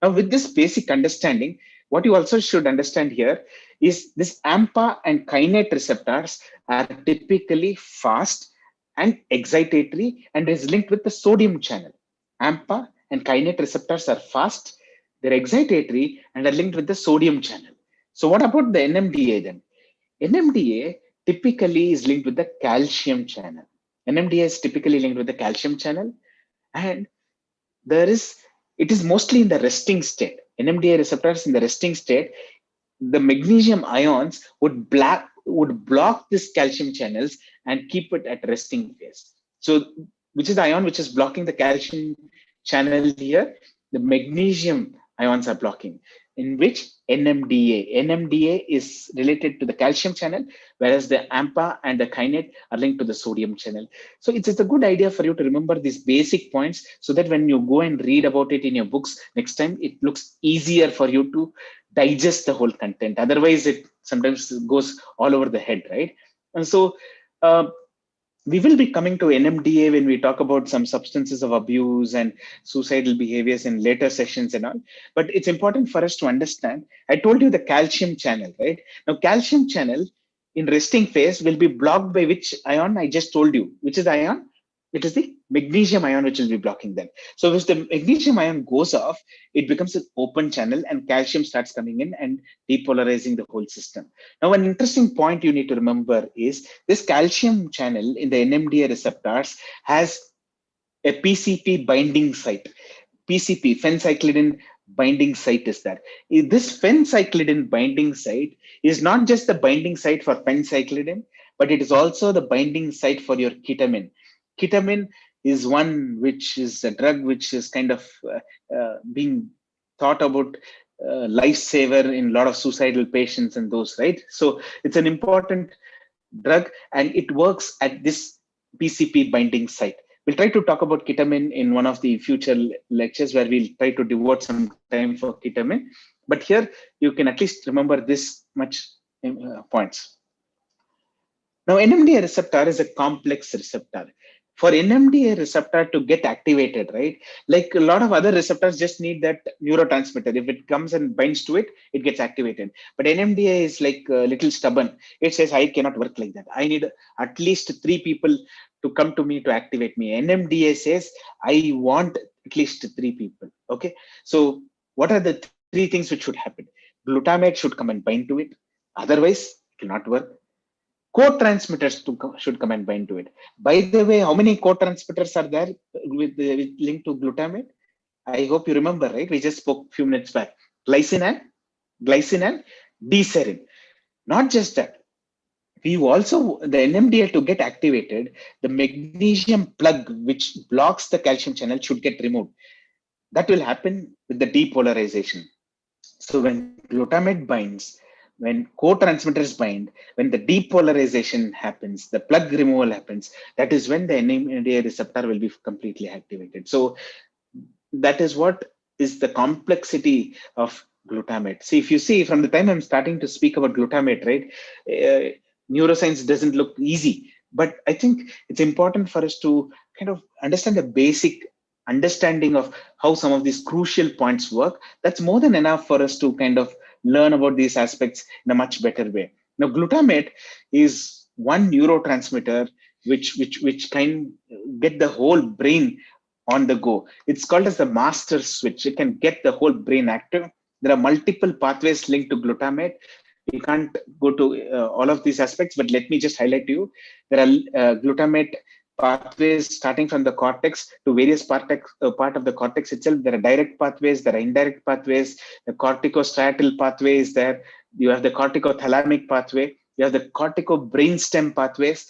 Now, with this basic understanding, what you also should understand here is this AMPA and kainate receptors are typically fast and excitatory and is linked with the sodium channel. AMPA and kainate receptors are fast, they're excitatory and are linked with the sodium channel. So what about the NMDA then? NMDA typically is linked with the calcium channel. NMDA is typically linked with the calcium channel, and there is it is mostly in the resting state. NMDA receptors in the resting state, the magnesium ions would block this calcium channels and keep it at resting phase. So which is the ion which is blocking the calcium channel here? The magnesium ions are blocking, in which NMDA is related to the calcium channel, whereas the AMPA and the kainate are linked to the sodium channel. So it's a good idea for you to remember these basic points so that when you go and read about it in your books next time, it looks easier for you to digest the whole content. Otherwise, it sometimes goes all over the head, right? And so we will be coming to NMDA when we talk about some substances of abuse and suicidal behaviors in later sessions and all. But it's important for us to understand. I told you the calcium channel, right? Now, calcium channel in resting phase will be blocked by which ion? I just told you. Which is the ion? It is the magnesium ion which will be blocking them. So if the magnesium ion goes off, it becomes an open channel and calcium starts coming in and depolarizing the whole system. Now, one interesting point you need to remember is this calcium channel in the NMDA receptors has a PCP binding site. PCP, phencyclidine binding site is there. This phencyclidine binding site is not just the binding site for phencyclidine, but it is also the binding site for your ketamine. Ketamine is one which is a drug which is kind of being thought about lifesaver in a lot of suicidal patients and those, right? So it's an important drug and it works at this PCP binding site. We'll try to talk about ketamine in one of the future lectures where we'll try to devote some time for ketamine. But here you can at least remember this much points. Now, NMDA receptor is a complex receptor. For NMDA receptor to get activated, right? Like a lot of other receptors just need that neurotransmitter. If it comes and binds to it, it gets activated. But NMDA is like a little stubborn. It says, I cannot work like that. I need at least 3 people to come to me to activate me. NMDA says, I want at least 3 people. Okay. So what are the 3 things which should happen? Glutamate should come and bind to it. Otherwise, it will not work. Co-transmitters should come and bind to it. By the way, how many co-transmitters are there with linked to glutamate? I hope you remember, right? We just spoke a few minutes back. Glycine and D-serine. Not just that. We also, the NMDA to get activated, the magnesium plug which blocks the calcium channel should get removed. That will happen with the depolarization. So when glutamate binds, when co-transmitters bind, when the depolarization happens, the plug removal happens, that is when the NMDA receptor will be completely activated. So that is what is the complexity of glutamate. See, if you see from the time I'm starting to speak about glutamate, right, neuroscience doesn't look easy, but I think it's important for us to kind of understand the basic understanding of how some of these crucial points work. That's more than enough for us to kind of learn about these aspects in a much better way. Now, glutamate is one neurotransmitter which can get the whole brain on the go. It's called as the master switch. It can get the whole brain active. There are multiple pathways linked to glutamate. We can't go to all of these aspects, but let me just highlight to you. There are glutamate pathways starting from the cortex to various part of the cortex itself. There are direct pathways, there are indirect pathways. The corticostriatal pathway is there. You have the corticothalamic pathway. You have the cortico-brainstem pathways.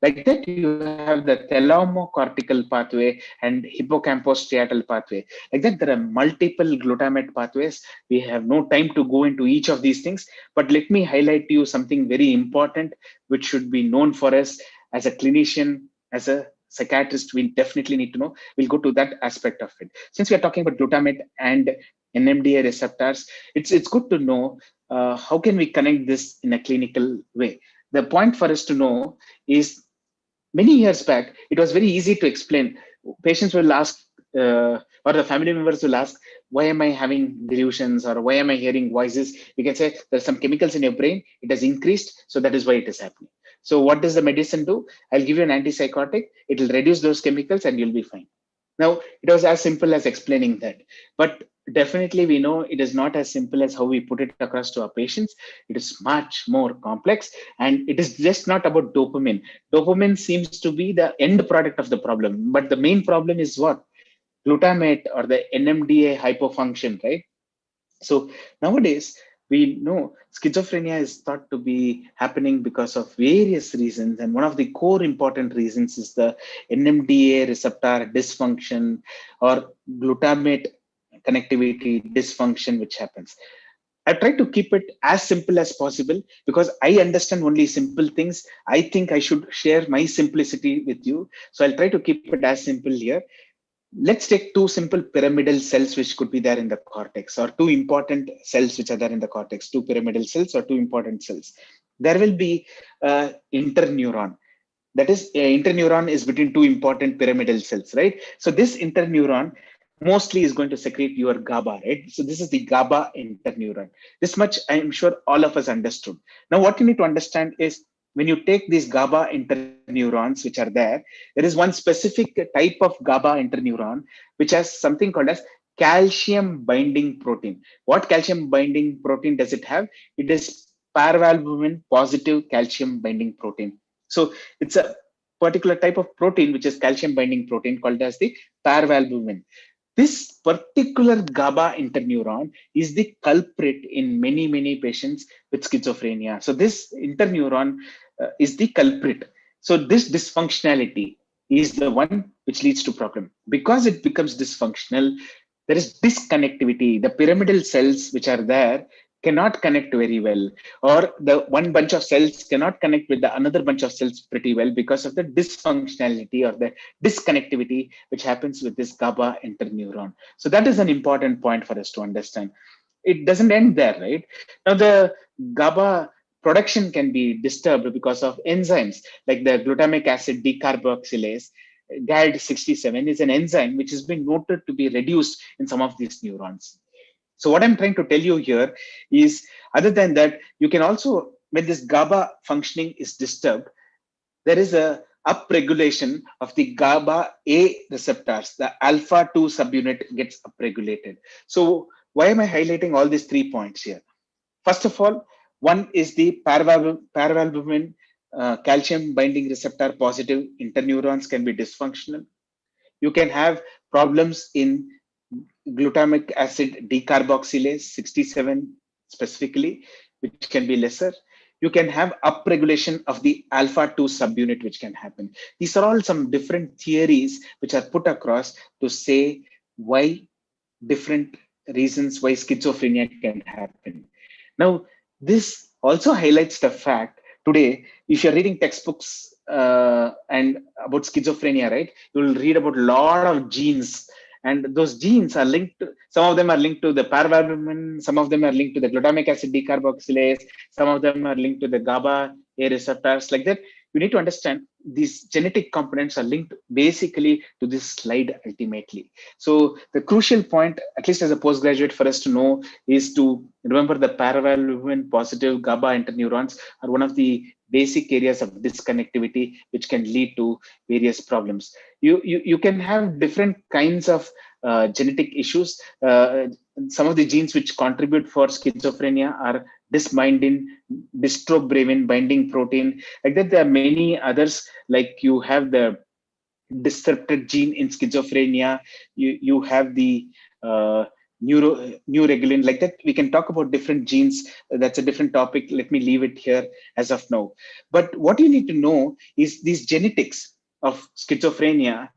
Like that, you have the thalamocortical pathway and hippocampus-striatal pathway. Like that, there are multiple glutamate pathways. We have no time to go into each of these things, but let me highlight to you something very important, which should be known for us as a clinician, as a psychiatrist. We definitely need to know. We'll go to that aspect of it. Since we are talking about glutamate and NMDA receptors, it's good to know how can we connect this in a clinical way. The point for us to know is many years back, it was very easy to explain. Patients will ask, or the family members will ask, why am I having delusions or why am I hearing voices? We can say there's some chemicals in your brain, it has increased, so that is why it is happening. So what does the medicine do? I'll give you an antipsychotic, it will reduce those chemicals and you'll be fine. Now, it was as simple as explaining that. But definitely, we know it is not as simple as how we put it across to our patients. It is much more complex. And it is just not about dopamine. Dopamine seems to be the end product of the problem. But the main problem is what? Glutamate or the NMDA hypofunction, right? So nowadays, we know schizophrenia is thought to be happening because of various reasons. And one of the core important reasons is the NMDA receptor dysfunction or glutamate connectivity dysfunction, which happens. I try to keep it as simple as possible because I understand only simple things. I think I should share my simplicity with you. So I'll try to keep it as simple here. Let's take two simple pyramidal cells which could be there in the cortex, or two important cells which are there in the cortex, two pyramidal cells or two important cells. There will be interneuron. That is, interneuron is between two important pyramidal cells, right? So this interneuron mostly is going to secrete your GABA, right? So this is the GABA interneuron. This much I'm sure all of us understood. Now what you need to understand is when you take these GABA interneurons which are there is one specific type of GABA interneuron which has something called as calcium binding protein. What calcium binding protein does it have? It is paravalbumin positive calcium binding protein. So it's a particular type of protein which is calcium binding protein called as the paravalbumin. This particular GABA interneuron is the culprit in many patients with schizophrenia. So this interneuron is the culprit. So this dysfunctionality is the one which leads to problem. Because it becomes dysfunctional, there is disconnectivity. The pyramidal cells which are there cannot connect very well, or the one bunch of cells cannot connect with the another bunch of cells pretty well because of the dysfunctionality or the disconnectivity which happens with this GABA interneuron. So that is an important point for us to understand. It doesn't end there, right? Now the GABA production can be disturbed because of enzymes like the glutamic acid decarboxylase. GAD67 is an enzyme which has been noted to be reduced in some of these neurons. So what I'm trying to tell you here is, other than that, you can also, when this GABA functioning is disturbed, there is a upregulation of the GABA A receptors. The alpha 2 subunit gets upregulated. So why am I highlighting all these 3 points here? First of all, one is the paravalbumin calcium binding receptor positive interneurons can be dysfunctional. You can have problems in glutamic acid decarboxylase 67 specifically, which can be lesser. You can have upregulation of the alpha 2 subunit, which can happen. These are all some different theories which are put across to say why different reasons why schizophrenia can happen. Now, this also highlights the fact today, if you're reading textbooks and about schizophrenia, right, you will read about a lot of genes, and those genes are linked to, some of them are linked to the paravalvumin, some of them are linked to the glutamic acid decarboxylase, some of them are linked to the GABA A receptors, like that. You need to understand these genetic components are linked basically to this slide ultimately. So the crucial point, at least as a postgraduate, for us to know is to remember the paravalvumin positive GABA interneurons are one of the basic areas of disconnectivity, which can lead to various problems. You can have different kinds of genetic issues. Some of the genes which contribute for schizophrenia are dysbinding, dystrobrevin binding protein. Like that, there are many others. Like you have the disrupted gene in schizophrenia. You have the neuroregulin, like that. We can talk about different genes. That's a different topic. Let me leave it here as of now. But what you need to know is these genetics of schizophrenia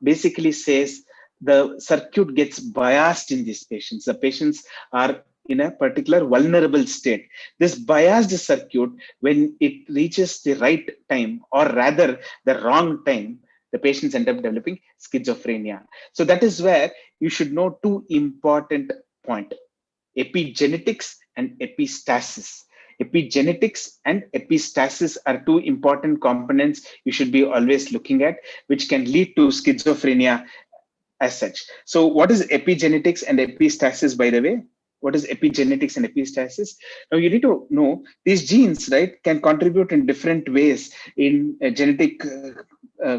basically says the circuit gets biased in these patients. The patients are in a particular vulnerable state. This biased circuit, when it reaches the right time, or rather the wrong time, the patients end up developing schizophrenia. So that is where you should know two important points: epigenetics and epistasis. Epigenetics and epistasis are two important components you should be always looking at, which can lead to schizophrenia as such. So what is epigenetics and epistasis, by the way? What is epigenetics and epistasis? Now you need to know these genes, right, can contribute in different ways in genetic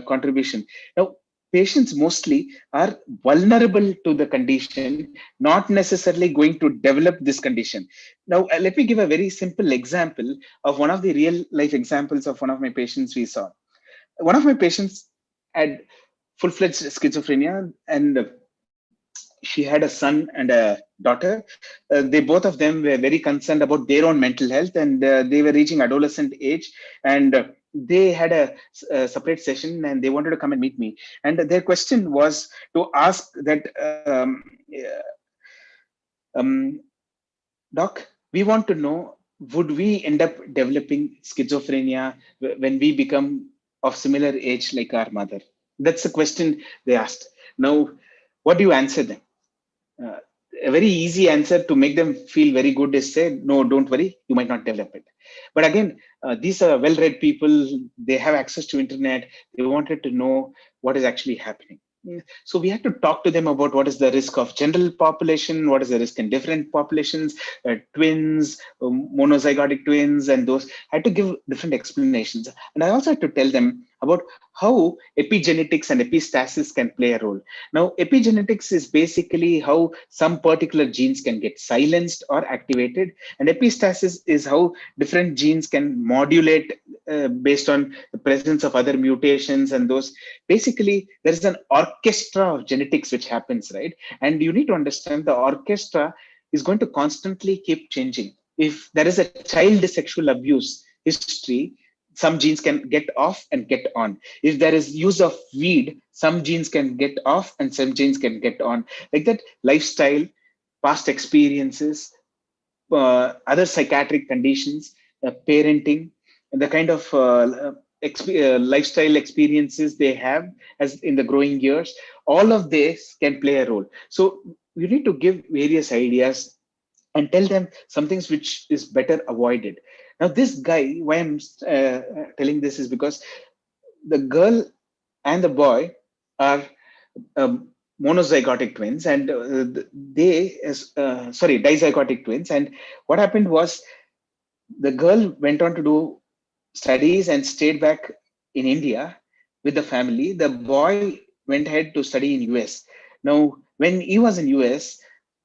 contribution. Now, patients mostly are vulnerable to the condition, not necessarily going to develop this condition. Now, let me give a very simple example of one of the real life examples of one of my patients we saw. One of my patients had full-fledged schizophrenia, and she had a son and a daughter. They both of them were very concerned about their own mental health, and they were reaching adolescent age, and they had a separate session, and they wanted to come and meet me. And their question was to ask that, um, Doc, we want to know, would we end up developing schizophrenia when we become of similar age like our mother? That's the question they asked. Now, what do you answer them? Uh, a very easy answer to make them feel very good is say, no, don't worry, you might not develop it. But again, these are well-read people. They have access to internet. They wanted to know what is actually happening. So we had to talk to them about what is the risk of general population, what is the risk in different populations, twins, monozygotic twins, and those. I had to give different explanations. And I also had to tell them about how epigenetics and epistasis can play a role. Now, epigenetics is basically how some particular genes can get silenced or activated, and epistasis is how different genes can modulate based on the presence of other mutations and those. Basically, there is an orchestra of genetics which happens, right? And you need to understand the orchestra is going to constantly keep changing. If there is a child sexual abuse history, some genes can get off and get on. If there is use of weed, some genes can get off and some genes can get on. Like that, lifestyle, past experiences, other psychiatric conditions, parenting, and the kind of lifestyle experiences they have as in the growing years, all of this can play a role. So you need to give various ideas and tell them some things which is better avoided. Now, this guy, why I'm telling this is because the girl and the boy are um, monozygotic twins, and dizygotic twins. And what happened was the girl went on to do studies and stayed back in India with the family. The boy went ahead to study in US. Now, when he was in US,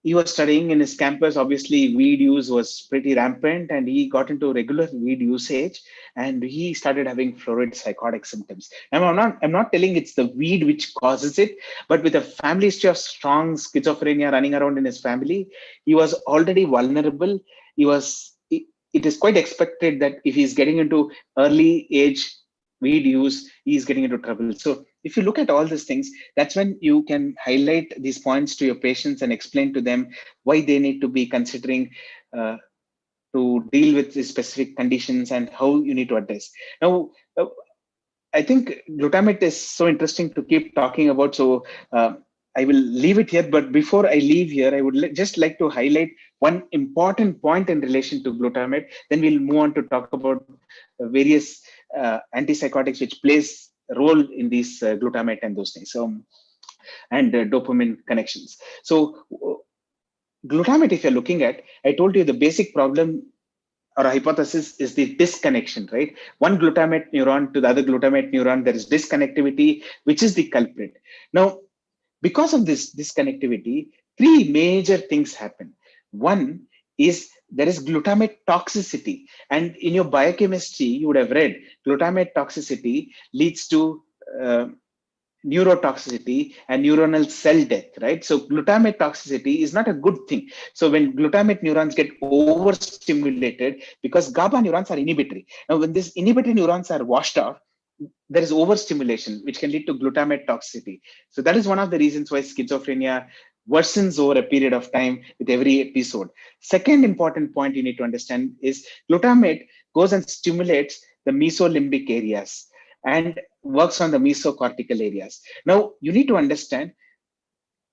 he was studying in his campus. Obviously, weed use was pretty rampant, and he got into regular weed usage, and he started having florid psychotic symptoms. And I'm not telling it's the weed which causes it, but with a family history of strong schizophrenia running around in his family, he was already vulnerable. He was it is quite expected that if he's getting into early age weed use, he's getting into trouble. So if you look at all these things, that's when you can highlight these points to your patients and explain to them why they need to be considering uh, to deal with the specific conditions and how you need to address. Now, I think glutamate is so interesting to keep talking about. So I will leave it here. But before I leave here, I would just like to highlight one important point in relation to glutamate. Then we'll move on to talk about various antipsychotics which plays a role in these glutamate and those things. So and dopamine connections. So glutamate, if you're looking at, I told you the basic problem or hypothesis is the disconnection, right? One glutamate neuron to the other glutamate neuron, there is disconnectivity, which is the culprit. Now, because of this disconnectivity, three major things happen. One is there is glutamate toxicity. And in your biochemistry, you would have read glutamate toxicity leads to neurotoxicity and neuronal cell death, right? So glutamate toxicity is not a good thing. So when glutamate neurons get overstimulated, because GABA neurons are inhibitory. Now, when these inhibitory neurons are washed off, there is overstimulation, which can lead to glutamate toxicity. So that is one of the reasons why schizophrenia worsens over a period of time with every episode. Second important point you need to understand is glutamate goes and stimulates the mesolimbic areas and works on the mesocortical areas. Now, you need to understand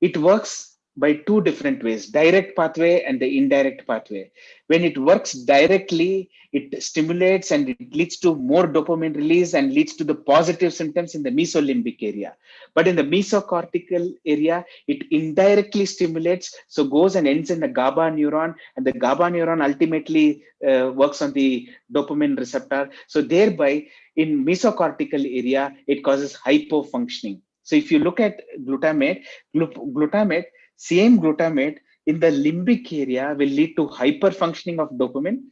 it works by two different ways, direct pathway and the indirect pathway. When it works directly, it stimulates and it leads to more dopamine release and leads to the positive symptoms in the mesolimbic area. But in the mesocortical area, it indirectly stimulates, so goes and ends in the GABA neuron, and the GABA neuron ultimately works on the dopamine receptor. So thereby, in mesocortical area, it causes hypofunctioning. So if you look at glutamate, same glutamate in the limbic area will lead to hyperfunctioning of dopamine.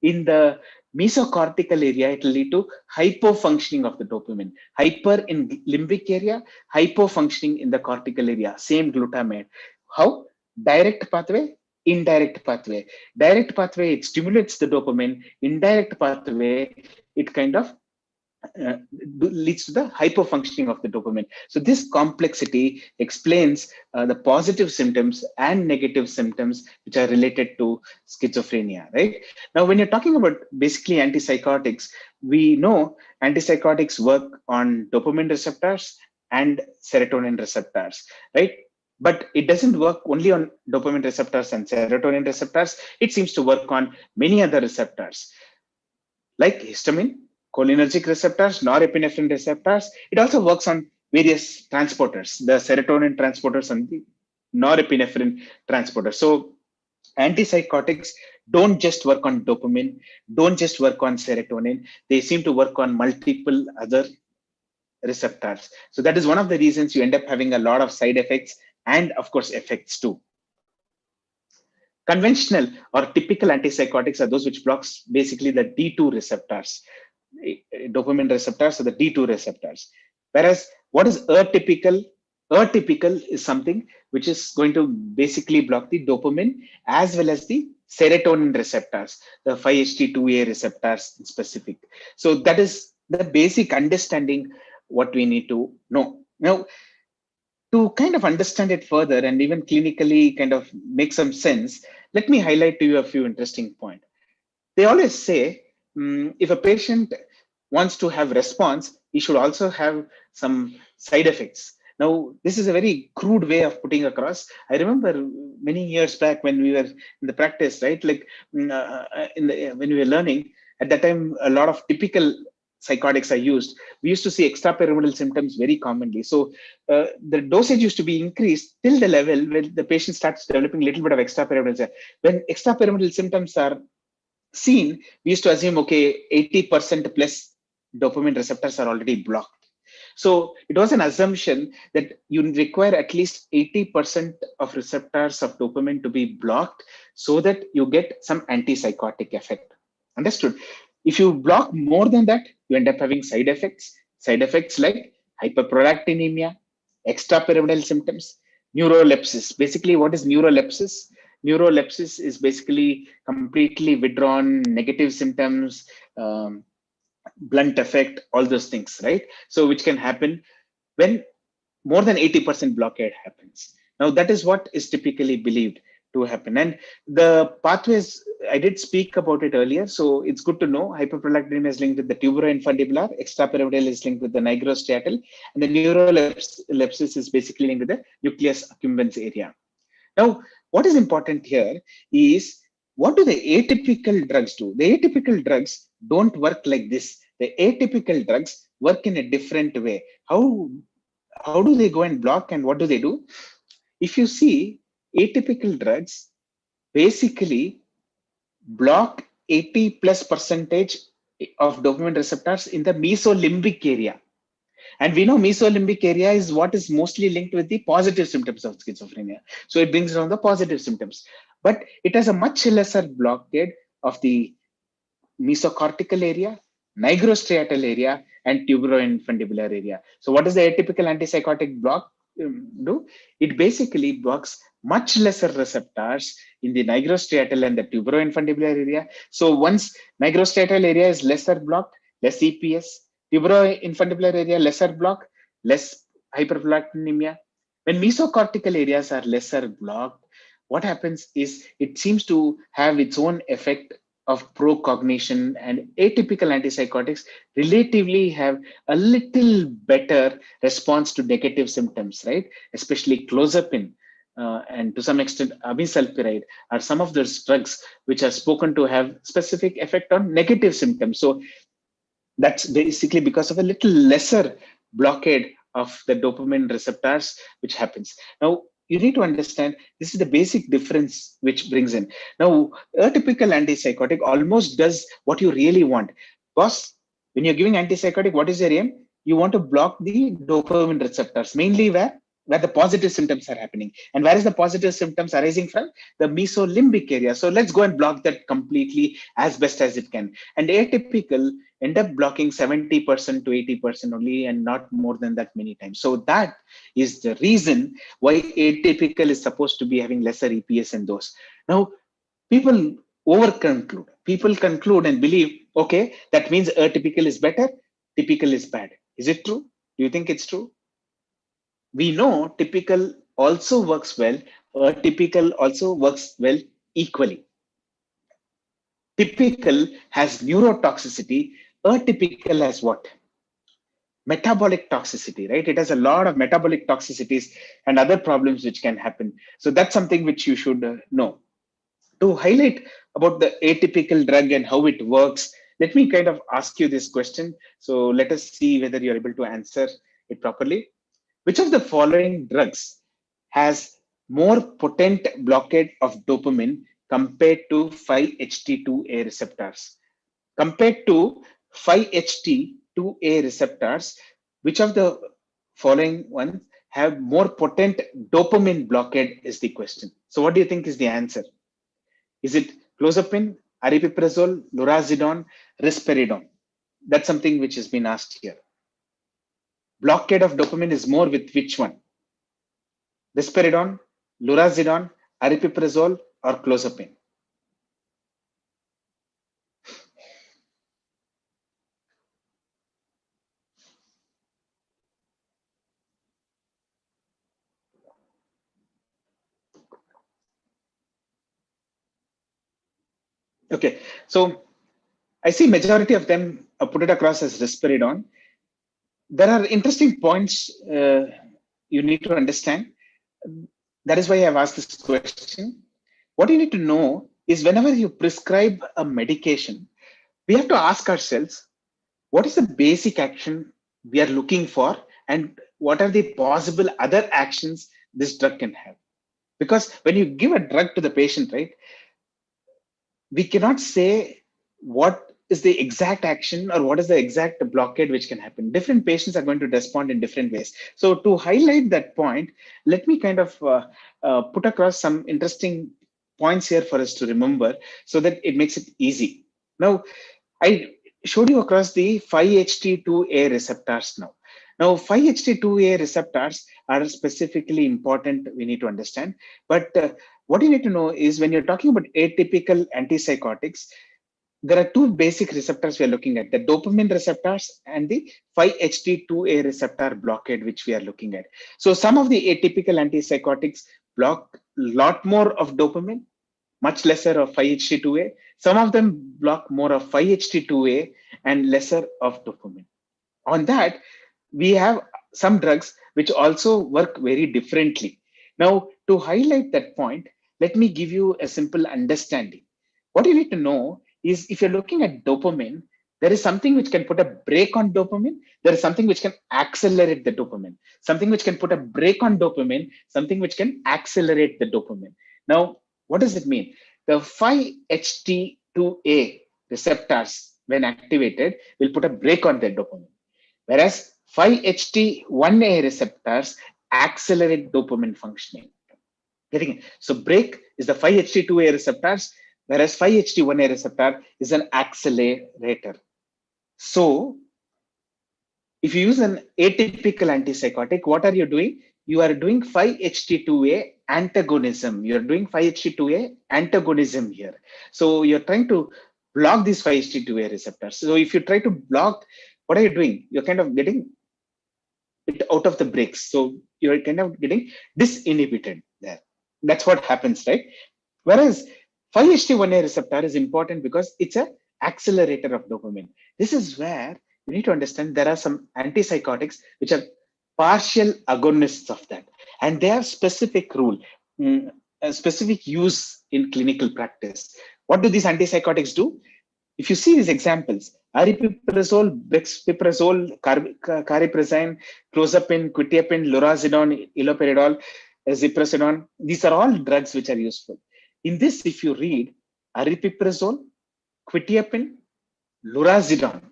In the mesocortical area, it will lead to hypofunctioning of the dopamine. Hyper in limbic area, hypofunctioning in the cortical area, same glutamate. How? Direct pathway, indirect pathway. Direct pathway, it stimulates the dopamine. Indirect pathway, it kind of leads to the hyperfunctioning of the dopamine. So this complexity explains the positive symptoms and negative symptoms which are related to schizophrenia, right? Now, when you're talking about basically antipsychotics, we know antipsychotics work on dopamine receptors and serotonin receptors, right? But it doesn't work only on dopamine receptors and serotonin receptors. It seems to work on many other receptors like histamine, cholinergic receptors, norepinephrine receptors. It also works on various transporters, the serotonin transporters and the norepinephrine transporters. So antipsychotics don't just work on dopamine, don't just work on serotonin. They seem to work on multiple other receptors. So that is one of the reasons you end up having a lot of side effects and of course effects too. Conventional or typical antipsychotics are those which blocks basically the D2 receptors, dopamine receptors or the D2 receptors. Whereas what is atypical? Atypical is something which is going to basically block the dopamine as well as the serotonin receptors, the 5-HT2A receptors in specific. So that is the basic understanding what we need to know. Now, to kind of understand it further and even clinically kind of make some sense, let me highlight to you a few interesting points. They always say if a patient wants to have response, he should also have some side effects. Now, this is a very crude way of putting across. I remember many years back when we were in the practice, right? Like when we were learning, at that time, a lot of typical psychotics are used. We used to see extrapyramidal symptoms very commonly. So the dosage used to be increased till the level where the patient starts developing a little bit of extrapyramidal. When extrapyramidal symptoms are seen, we used to assume, okay, 80% plus dopamine receptors are already blocked. So it was an assumption that you require at least 80% of receptors of dopamine to be blocked so that you get some antipsychotic effect. Understood? If you block more than that, you end up having side effects like hyperprolactinemia, extrapyramidal symptoms, neurolepsis. Basically, what is neurolepsis? Neurolepsis is basically completely withdrawn, negative symptoms, blunt effect, all those things, right? So which can happen when more than 80% blockade happens. Now that is what is typically believed to happen. And the pathways, I did speak about it earlier, so it's good to know. Hyperprolactinemia is linked with the tuberoinfundibular, extrapyramidal is linked with the nigrostriatal, and the neurolepsis is basically linked with the nucleus accumbens area. Now, what is important here is, what do the atypical drugs do? The atypical drugs don't work like this. The atypical drugs work in a different way. How do they go and block, and what do they do? If you see, atypical drugs basically block 80 plus percentage of dopamine receptors in the mesolimbic area. And we know mesolimbic area is what is mostly linked with the positive symptoms of schizophrenia. So it brings down the positive symptoms, but it has a much lesser blockade of the mesocortical area, nigrostriatal area, and tuberoinfundibular area. So what does the atypical antipsychotic block do? It basically blocks much lesser receptors in the nigrostriatal and the tuberoinfundibular area. So once nigrostriatal area is lesser blocked, less EPS, tuberoinfundibular area lesser block, less hyperprolactinemia. When mesocortical areas are lesser blocked, what happens is it seems to have its own effect of procognition, and atypical antipsychotics relatively have a little better response to negative symptoms, right? Especially clozapine and to some extent amisulpiride are some of those drugs which are spoken to have specific effect on negative symptoms. So that's basically because of a little lesser blockade of the dopamine receptors which happens. Now, you need to understand this is the basic difference which brings in. Now, a typical antipsychotic almost does what you really want. Because when you're giving antipsychotic, what is your aim? You want to block the dopamine receptors, mainly where the positive symptoms are happening. And where is the positive symptoms arising from? The mesolimbic area. So let's go and block that completely as best as it can. And atypical end up blocking 70% to 80% only, and not more than that many times. So that is the reason why atypical is supposed to be having lesser EPS in those. Now, people over conclude. People conclude and believe, okay, that means atypical is better, typical is bad. Is it true? Do you think it's true? We know typical also works well, atypical also works well equally. Typical has neurotoxicity, atypical has what? Metabolic toxicity, right? It has a lot of metabolic toxicities and other problems which can happen. So that's something which you should know. To highlight about the atypical drug and how it works, let me kind of ask you this question. So let us see whether you're able to answer it properly. Which of the following drugs has more potent blockade of dopamine compared to 5-HT2A receptors? Compared to 5-HT2A receptors, which of the following ones have more potent dopamine blockade is the question. So what do you think is the answer? Is it clozapine, aripiprazole, lorazepam, risperidone? That's something which has been asked here. Blockade of dopamine is more with which one? Risperidone, lorazepam, aripiprazole, or clozapine? Okay, so I see majority of them put it across as risperidone. There are interesting points you need to understand. That is why I've asked this question. What you need to know is whenever you prescribe a medication, we have to ask ourselves, what is the basic action we are looking for, and what are the possible other actions this drug can have? Because when you give a drug to the patient, right, we cannot say what is the exact action or what is the exact blockade which can happen. Different patients are going to respond in different ways. So to highlight that point, let me kind of put across some interesting points here for us to remember so that it makes it easy. Now, I showed you across the 5-HT2A receptors now. Now, 5-HT2A receptors are specifically important, we need to understand. But what you need to know is when you're talking about atypical antipsychotics, there are two basic receptors we are looking at, the dopamine receptors and the 5-HT2A receptor blockade, which we are looking at. So some of the atypical antipsychotics block a lot more of dopamine, much lesser of 5-HT2A. Some of them block more of 5-HT2A and lesser of dopamine. On that, we have some drugs which also work very differently. Now, to highlight that point, let me give you a simple understanding. What you need to know is if you're looking at dopamine, there is something which can put a brake on dopamine. There is something which can accelerate the dopamine. Something which can put a brake on dopamine, something which can accelerate the dopamine. Now, what does it mean? The 5-HT2A receptors, when activated, will put a brake on the dopamine. Whereas 5-HT1A receptors accelerate dopamine functioning. Getting it? So brake is the 5-HT2A receptors, whereas 5-HT1A receptor is an accelerator. So if you use an atypical antipsychotic, what are you doing? You are doing 5-HT2A antagonism. You're doing 5-HT2A antagonism here. So you're trying to block these 5-HT2A receptors. So if you try to block, what are you doing? You're kind of getting it out of the brakes. So you're kind of getting disinhibited there. That's what happens, right? Whereas 5-HT1A receptor is important because it's an accelerator of dopamine. This is where you need to understand there are some antipsychotics which are partial agonists of that, and they have specific rule, a specific use in clinical practice. What do these antipsychotics do? If you see these examples, aripiprazole, brexpiprazole, cariprazine, clozapine, quetiapine, lorazepam, iloperidol, ziprasidone, these are all drugs which are useful. In this, if you read aripiprazole, quetiapine, lorazepam,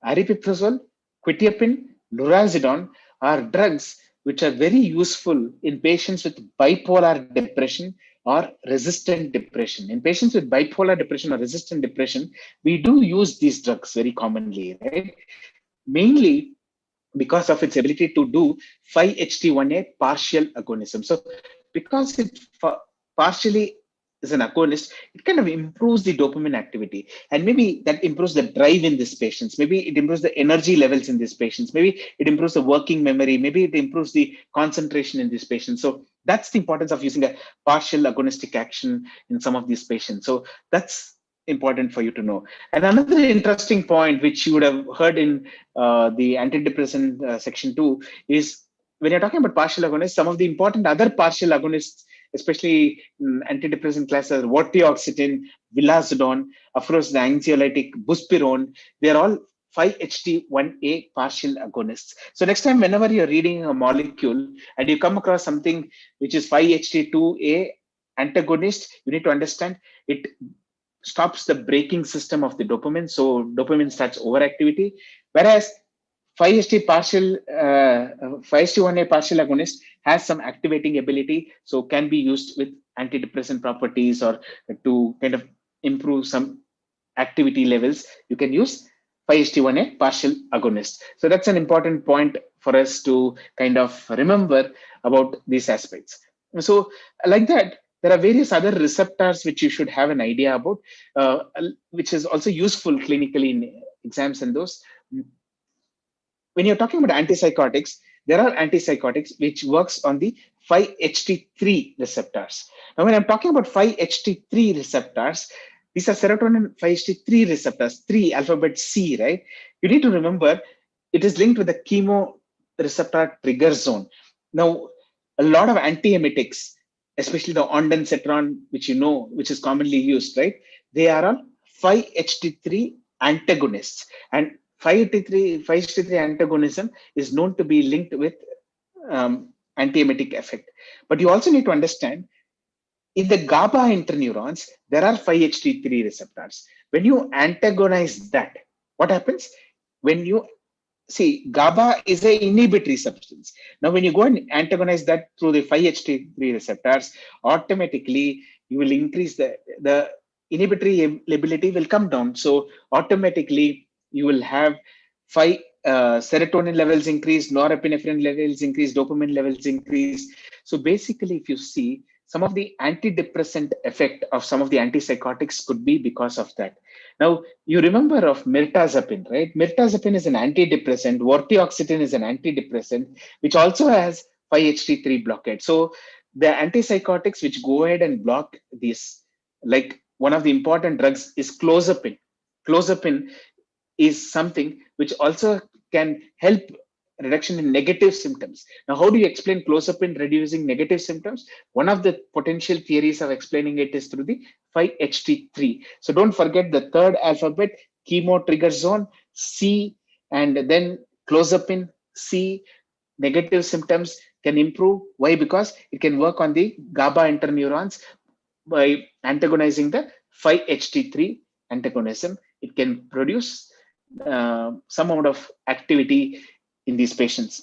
aripiprazole, quetiapine, lorazepam are drugs which are very useful in patients with bipolar depression or resistant depression. In patients with bipolar depression or resistant depression, we do use these drugs very commonly, right? Mainly because of its ability to do 5-HT1A partial agonism. So because it partially is an agonist, it kind of improves the dopamine activity. And maybe that improves the drive in these patients. Maybe it improves the energy levels in these patients. Maybe it improves the working memory. Maybe it improves the concentration in these patients. So that's the importance of using a partial agonistic action in some of these patients. So that's important for you to know. And another interesting point, which you would have heard in the antidepressant section 2, is when you're talking about partial agonists, some of the important other partial agonists, especially antidepressant classes, vortioxetine, vilazodone, of course, the anxiolytic buspirone, they're all 5-HT1A partial agonists. So next time, whenever you're reading a molecule and you come across something which is 5-HT2A antagonist, you need to understand it stops the braking system of the dopamine. So dopamine starts overactivity. Whereas 5-HT1A partial agonist has some activating ability, so can be used with antidepressant properties or to kind of improve some activity levels. You can use 5-HT1A partial agonist. So that's an important point for us to kind of remember about these aspects. So like that, there are various other receptors which you should have an idea about, which is also useful clinically in exams and those. When you're talking about antipsychotics, there are antipsychotics which works on the 5-HT3 receptors. Now, when I'm talking about 5-HT3 receptors, these are serotonin 5-HT3 receptors, 3 alphabet C, right? You need to remember it is linked with the chemoreceptor trigger zone. Now, a lot of antiemetics, especially the ondansetron, which you know, which is commonly used, right? They are on 5-HT3 antagonists. And 5-HT3 antagonism is known to be linked with antiemetic effect. But you also need to understand in the GABA interneurons, there are 5-HT3 receptors. When you antagonize that, what happens? When you see, GABA is an inhibitory substance. Now, when you go and antagonize that through the 5-HT3 receptors, automatically you will increase the inhibitory ability will come down. So automatically you will have serotonin levels increase, norepinephrine levels increase, dopamine levels increase. So basically, if you see, some of the antidepressant effect of some of the antipsychotics could be because of that. Now, you remember of mirtazapine, right? Mirtazapine is an antidepressant. Vortioxetine is an antidepressant, which also has 5-HT3 blockade. So the antipsychotics which go ahead and block these like one of the important drugs is clozapine. Clozapine is something which also can help reduction in negative symptoms. Now, how do you explain clozapine reducing negative symptoms? One of the potential theories of explaining it is through the 5-HT3. So don't forget the third alphabet, chemo trigger zone, C, and then clozapine, C, negative symptoms can improve. Why? Because it can work on the GABA interneurons by antagonizing the 5-HT3 antagonism. It can produce some amount of activity in these patients.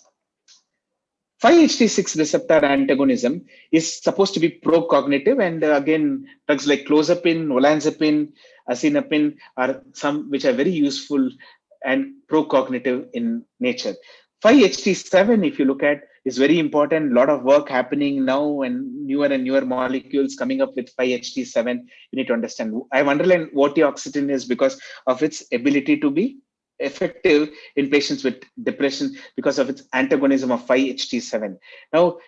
5-HT6 receptor antagonism is supposed to be pro-cognitive, and again, drugs like clozapine, olanzapine, asinapine are some which are very useful and pro-cognitive in nature. 5-HT7, if you look at, is very important. A lot of work happening now, and newer molecules coming up with 5-HT7. You need to understand. I've underlined vortioxetine is because of its ability to be effective in patients with depression because of its antagonism of 5-HT7. Now,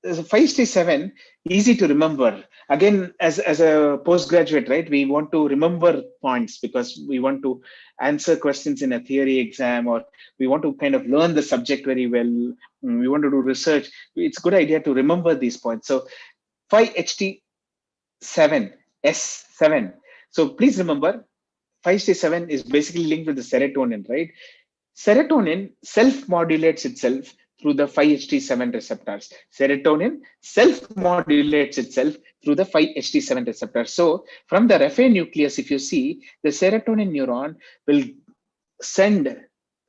5-HT7, easy to remember. Again, as a postgraduate, right, we want to remember points because we want to answer questions in a theory exam, or we want to kind of learn the subject very well. We want to do research. It's a good idea to remember these points. So 5-HT7, S7. So please remember, 5-HT7 is basically linked with the serotonin, right? Serotonin self-modulates itself through the 5-HT7 receptors. Serotonin self-modulates itself through the 5-HT7 receptors. So from the Raphe nucleus, if you see, the serotonin neuron will send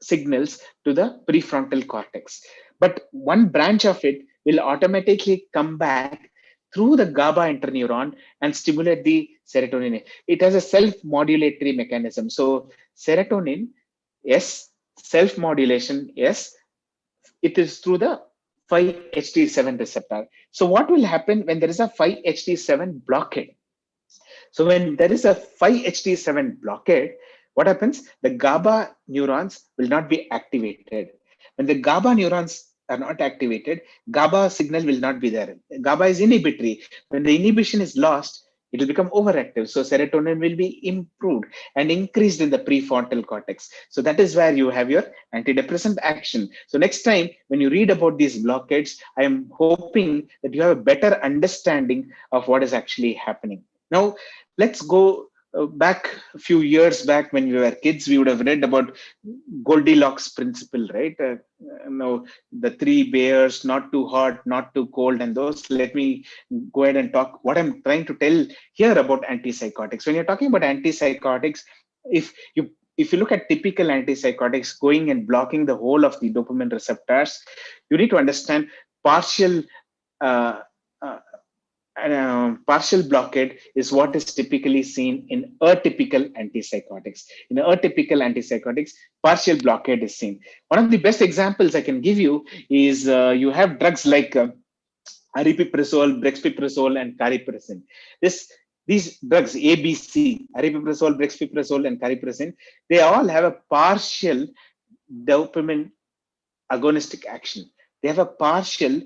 signals to the prefrontal cortex. But one branch of it will automatically come back through the GABA interneuron and stimulate the serotonin. It has a self-modulatory mechanism. So serotonin, yes, self-modulation, yes, it is through the 5-HT7 receptor. So what will happen when there is a 5-HT7 blockade? So when there is a 5-HT7 blockade, what happens? The GABA neurons will not be activated. When the GABA neurons are not activated, GABA signal will not be there. GABA is inhibitory. When the inhibition is lost, it will become overactive. So serotonin will be improved and increased in the prefrontal cortex. So that is where you have your antidepressant action. So next time when you read about these blockades, I am hoping that you have a better understanding of what is actually happening. Now, let's go back a few years back when we were kids. We would have read about Goldilocks principle, right? Now, the three bears, not too hot, not too cold, and those. Let me go ahead and talk what I'm trying to tell here about antipsychotics. When you're talking about antipsychotics, if you look at typical antipsychotics going and blocking the whole of the dopamine receptors, you need to understand partial uh, uh, partial blockade is what is typically seen in atypical antipsychotics. In atypical antipsychotics, partial blockade is seen. One of the best examples I can give you is you have drugs like aripiprazole, brexpiprazole, and cariprazine. These drugs, ABC, aripiprazole, brexpiprazole, and cariprazine, they all have a partial dopamine agonistic action. They have a partial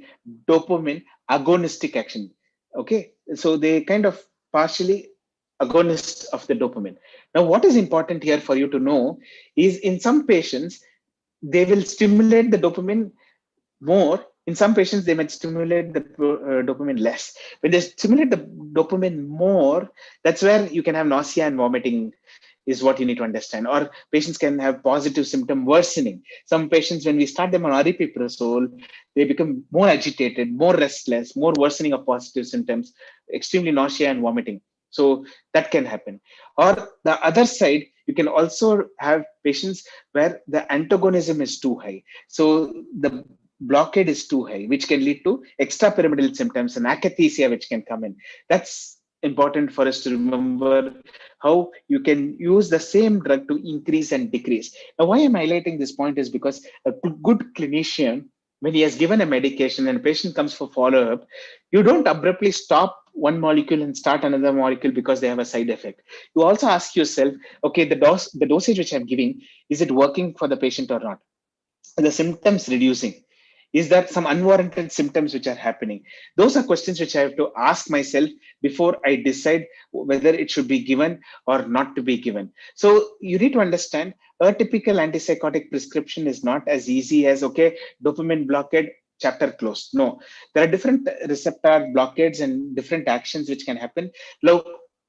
dopamine agonistic action. Okay, so they kind of partially agonist of the dopamine. Now, what is important here for you to know is in some patients, they will stimulate the dopamine more. In some patients, they might stimulate the dopamine less. When they stimulate the dopamine more, that's where you can have nausea and vomiting, is what you need to understand. Or patients can have positive symptom worsening. Some patients, when we start them on aripiprazole, they become more agitated, more restless, more worsening of positive symptoms, extremely nausea and vomiting. So that can happen. Or the other side, you can also have patients where the antagonism is too high. So the blockade is too high, which can lead to extrapyramidal symptoms and akathisia, which can come in. That's important for us to remember how you can use the same drug to increase and decrease. Now, why I'm highlighting this point is because a good clinician, when he has given a medication and a patient comes for follow-up, you don't abruptly stop one molecule and start another molecule because they have a side effect. You also ask yourself, okay, the dosage which I'm giving, is it working for the patient or not? The symptoms reducing. Is there some unwarranted symptoms which are happening? Those are questions which I have to ask myself before I decide whether it should be given or not to be given. So you need to understand a typical antipsychotic prescription is not as easy as, okay, dopamine blockade, chapter closed. No, there are different receptor blockades and different actions which can happen. Now,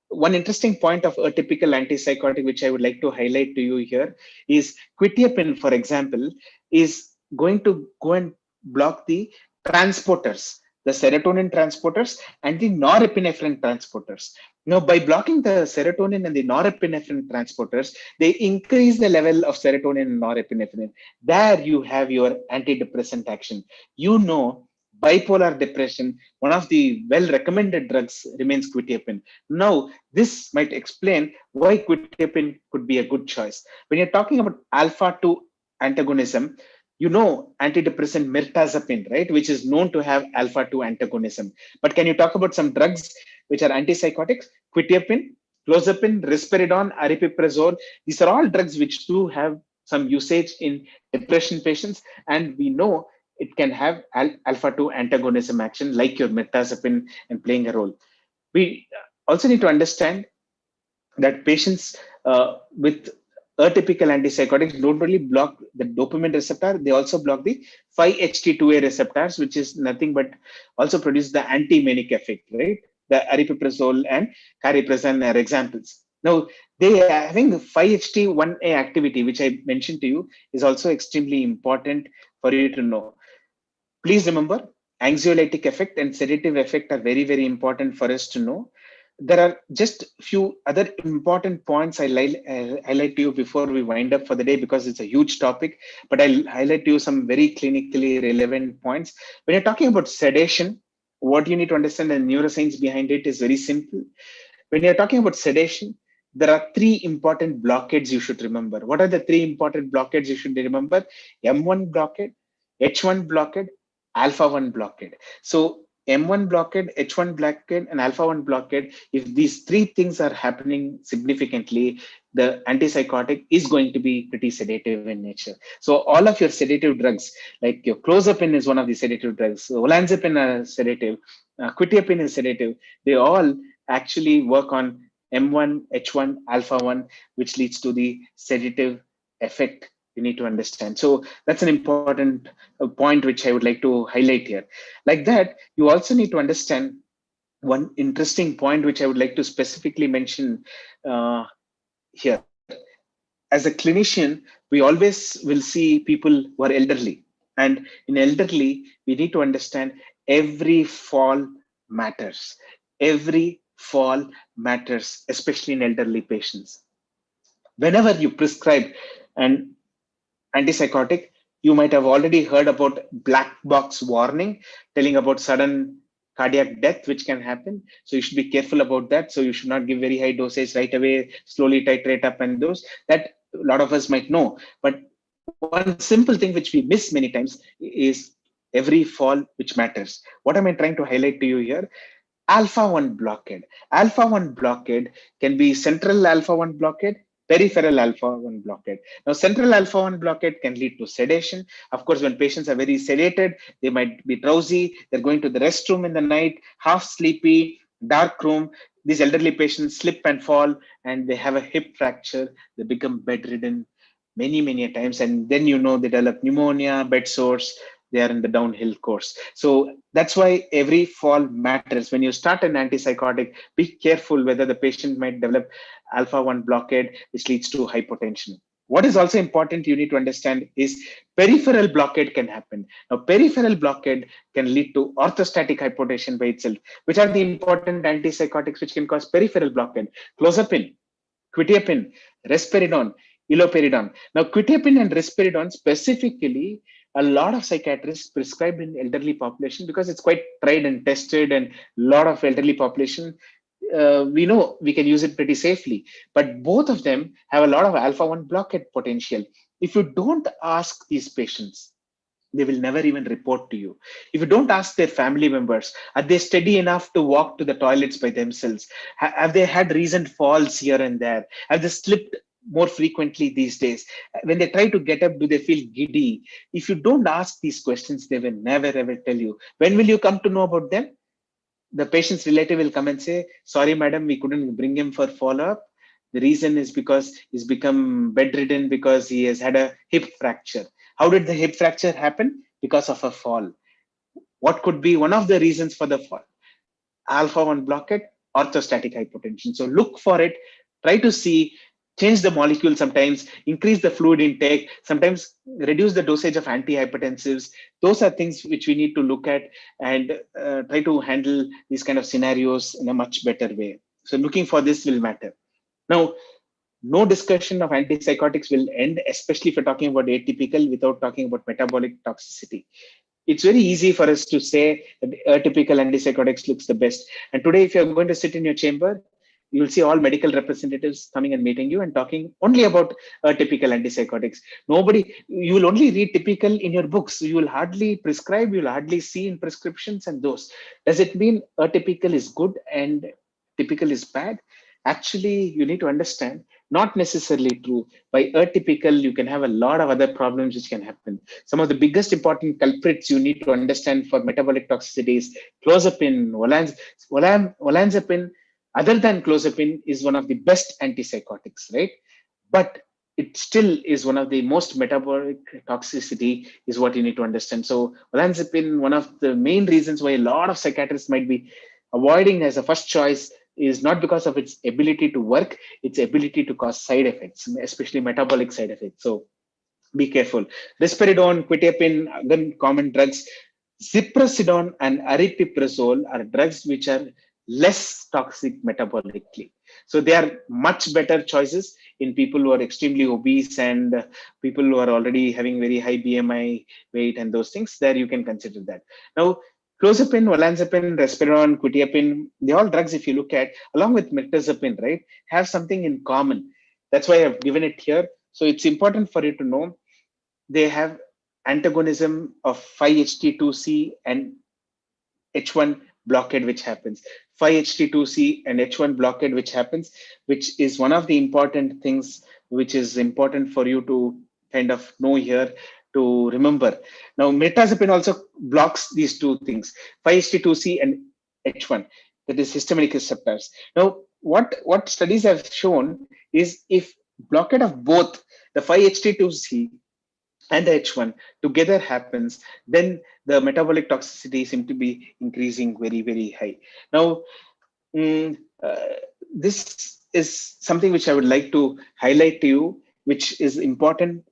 one interesting point of a typical antipsychotic, which I would like to highlight to you here, is quetiapine, for example, is going to go and block the transporters, the serotonin transporters and the norepinephrine transporters. Now, by blocking the serotonin and the norepinephrine transporters, they increase the level of serotonin and norepinephrine. There you have your antidepressant action. You know, bipolar depression, one of the well-recommended drugs remains quetiapine. Now, this might explain why quetiapine could be a good choice. When you're talking about alpha-2 antagonism, you know antidepressant mirtazapine, right, which is known to have alpha-2 antagonism. But can you talk about some drugs which are antipsychotics? Quetiapine, clozapine, risperidone, aripiprazole. These are all drugs which do have some usage in depression patients, and we know it can have alpha-2 antagonism action like your mirtazapine and playing a role. We also need to understand that patients with atypical antipsychotics don't only block the dopamine receptor, they also block the 5-HT2A receptors, which is nothing but also produce the anti-manic effect, right? The aripiprazole and cariprazine are examples. Now, they having 5-HT1A activity, which I mentioned to you, is also extremely important for you to know. Please remember, anxiolytic effect and sedative effect are very, very important for us to know. There are just few other important points I highlight to you before we wind up for the day, because it's a huge topic, but I'll highlight to you some very clinically relevant points. When you're talking about sedation, what you need to understand the neuroscience behind it is very simple. When you're talking about sedation, there are three important blockades you should remember. What are the three important blockades you should remember? M1 blockade, H1 blockade, alpha 1 blockade. So M1 blockade, H1 blockade, and alpha 1 blockade, if these three things are happening significantly, the antipsychotic is going to be pretty sedative in nature. So all of your sedative drugs, like your clozapine is one of the sedative drugs, olanzapine are sedative, quetiapine is sedative, they all actually work on M1, H1, alpha 1, which leads to the sedative effect you need to understand. So that's an important point which I would like to highlight here. Like that, you also need to understand one interesting point which I would like to specifically mention here. As a clinician, we always will see people who are elderly. And in elderly, we need to understand every fall matters. Every fall matters, especially in elderly patients. Whenever you prescribe an antipsychotic, you might have already heard about black box warning telling about sudden cardiac death, which can happen. So you should be careful about that. So you should not give very high dosage right away, slowly titrate up, and those that a lot of us might know. But one simple thing which we miss many times is every fall which matters. What am I trying to highlight to you here? Alpha 1 blockade. Alpha 1 blockade can be central alpha 1 blockade, peripheral alpha 1 blockade. Now, central alpha 1 blockade can lead to sedation. Of course, when patients are very sedated, they might be drowsy, they're going to the restroom in the night, half sleepy, dark room. These elderly patients slip and fall, and they have a hip fracture, they become bedridden many times, and then they develop pneumonia, bed sores, they are in the downhill course. So that's why every fall matters. When you start an antipsychotic, be careful whether the patient might develop alpha 1 blockade, which leads to hypotension. What is also important you need to understand is peripheral blockade can happen. Now, peripheral blockade can lead to orthostatic hypotension by itself. Which are the important antipsychotics which can cause peripheral blockade? Clozapine, quetiapine, risperidone, iloperidone. Now, quetiapine and risperidone specifically, a lot of psychiatrists prescribe in elderly population because it's quite tried and tested, and a lot of elderly population, we know we can use it pretty safely. But both of them have a lot of alpha 1 blockade potential. If you don't ask these patients, they will never even report to you. If you don't ask their family members, are they steady enough to walk to the toilets by themselves? Have they had recent falls here and there? Have they slipped more frequently these days. When they try to get up, do they feel giddy? If you don't ask these questions, they will never ever tell you. When will you come to know about them? The patient's relative will come and say, sorry, madam, we couldn't bring him for follow-up. The reason is because he's become bedridden because he has had a hip fracture. How did the hip fracture happen? Because of a fall. What could be one of the reasons for the fall? Alpha 1 blockade, orthostatic hypotension. So look for it, try to see, change the molecule sometimes, increase the fluid intake, sometimes reduce the dosage of antihypertensives. Those are things which we need to look at and try to handle these kind of scenarios in a much better way. So looking for this will matter. Now, no discussion of antipsychotics will end, especially if you're talking about atypical without talking about metabolic toxicity. It's very easy for us to say that atypical antipsychotics looks the best. And today, if you're going to sit in your chamber, you'll see all medical representatives coming and meeting you and talking only about atypical antipsychotics. You will only read typical in your books. You will hardly prescribe, you'll hardly see in prescriptions and those. Does it mean atypical is good and typical is bad? Actually, you need to understand, not necessarily true. By atypical, you can have a lot of other problems which can happen. Some of the biggest important culprits you need to understand for metabolic toxicity is clozapine, olanzapine. Other than clozapine is one of the best antipsychotics, right? But it still is one of the most metabolic toxicity is what you need to understand. So olanzapine, one of the main reasons why a lot of psychiatrists might be avoiding as a first choice is not because of its ability to work, its ability to cause side effects, especially metabolic side effects. So be careful. Risperidone, quetiapine, again common drugs. Ziprasidone and aripiprazole are drugs which are less toxic metabolically. So they are much better choices in people who are extremely obese and people who are already having very high BMI weight and those things. There you can consider that. Now, clozapine, olanzapine, risperidone, quetiapine, they all drugs, if you look at, along with mirtazapine, right, have something in common. That's why I've given it here. So it's important for you to know they have antagonism of 5-HT2C and H1 blockade, which happens. 5-HT2C and H1 blockade, which happens, which is one of the important things which is important for you to kind of know here to remember. Now, mirtazapine also blocks these two things, 5-HT2C and H1, that is histaminic receptors. Now, what studies have shown is if blockade of both the 5-HT2C and the H1 together happens, then the metabolic toxicity seem to be increasing very, very high. Now, mm, uh, this is something which I would like to highlight to you, which is important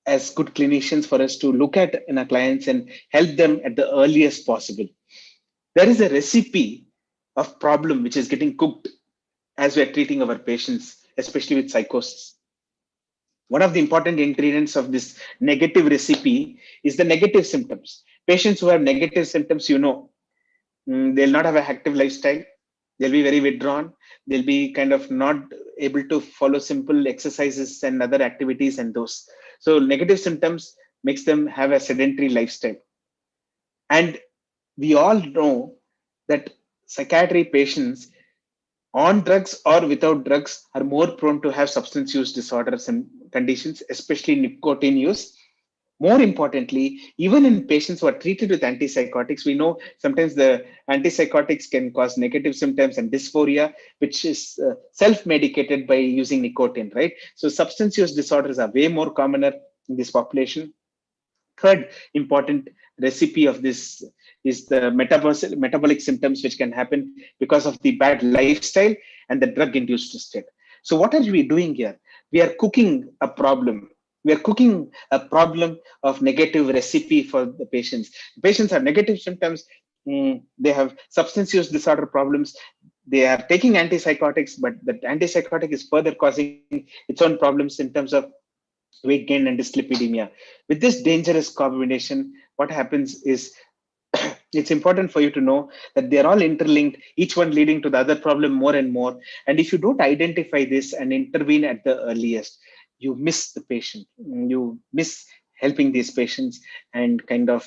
as good clinicians for us to look at in our clients and help them at the earliest possible. There is a recipe of problem which is getting cooked as we are treating our patients, especially with psychosis. One of the important ingredients of this negative recipe is the negative symptoms. Patients who have negative symptoms, they'll not have an active lifestyle. They'll be very withdrawn. They'll be kind of not able to follow simple exercises and other activities and those. So negative symptoms makes them have a sedentary lifestyle. And we all know that psychiatry patients on drugs or without drugs are more prone to have substance use disorders and conditions, especially nicotine use. More importantly, even in patients who are treated with antipsychotics, we know sometimes the antipsychotics can cause negative symptoms and dysphoria, which is self-medicated by using nicotine, right? So substance use disorders are way more commoner in this population. Third important recipe of this is the metabolic symptoms which can happen because of the bad lifestyle and the drug induced state. So what are we doing here? We are cooking a problem. We are cooking a problem of negative recipe for the patients. The patients have negative symptoms. They have substance use disorder problems. They are taking antipsychotics, but the antipsychotic is further causing its own problems in terms of weight gain and dyslipidemia. With this dangerous combination, what happens is it's important for you to know that they're all interlinked, each one leading to the other problem more and more. And if you don't identify this and intervene at the earliest, you miss the patient, you miss helping these patients and kind of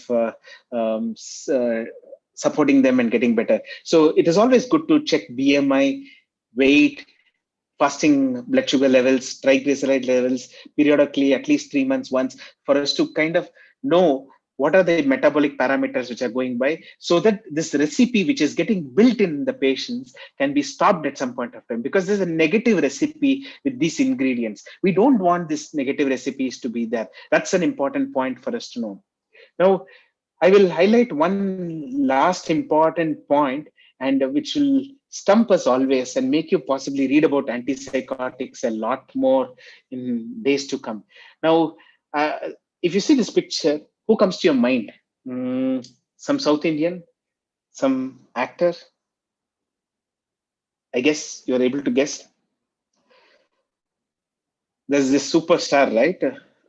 supporting them and getting better. So it is always good to check BMI, weight, fasting blood sugar levels, triglyceride levels periodically, at least 3 months once, for us to kind of know what are the metabolic parameters which are going by, so that this recipe which is getting built in the patients can be stopped at some point of time, because there's a negative recipe with these ingredients. We don't want these negative recipes to be there. That's an important point for us to know. Now, I will highlight one last important point, and which will stump us always and make you possibly read about antipsychotics a lot more in days to come. Now, uh, if you see this picture, who comes to your mind? Some South Indian, some actor. I guess you're able to guess. There's this superstar, right?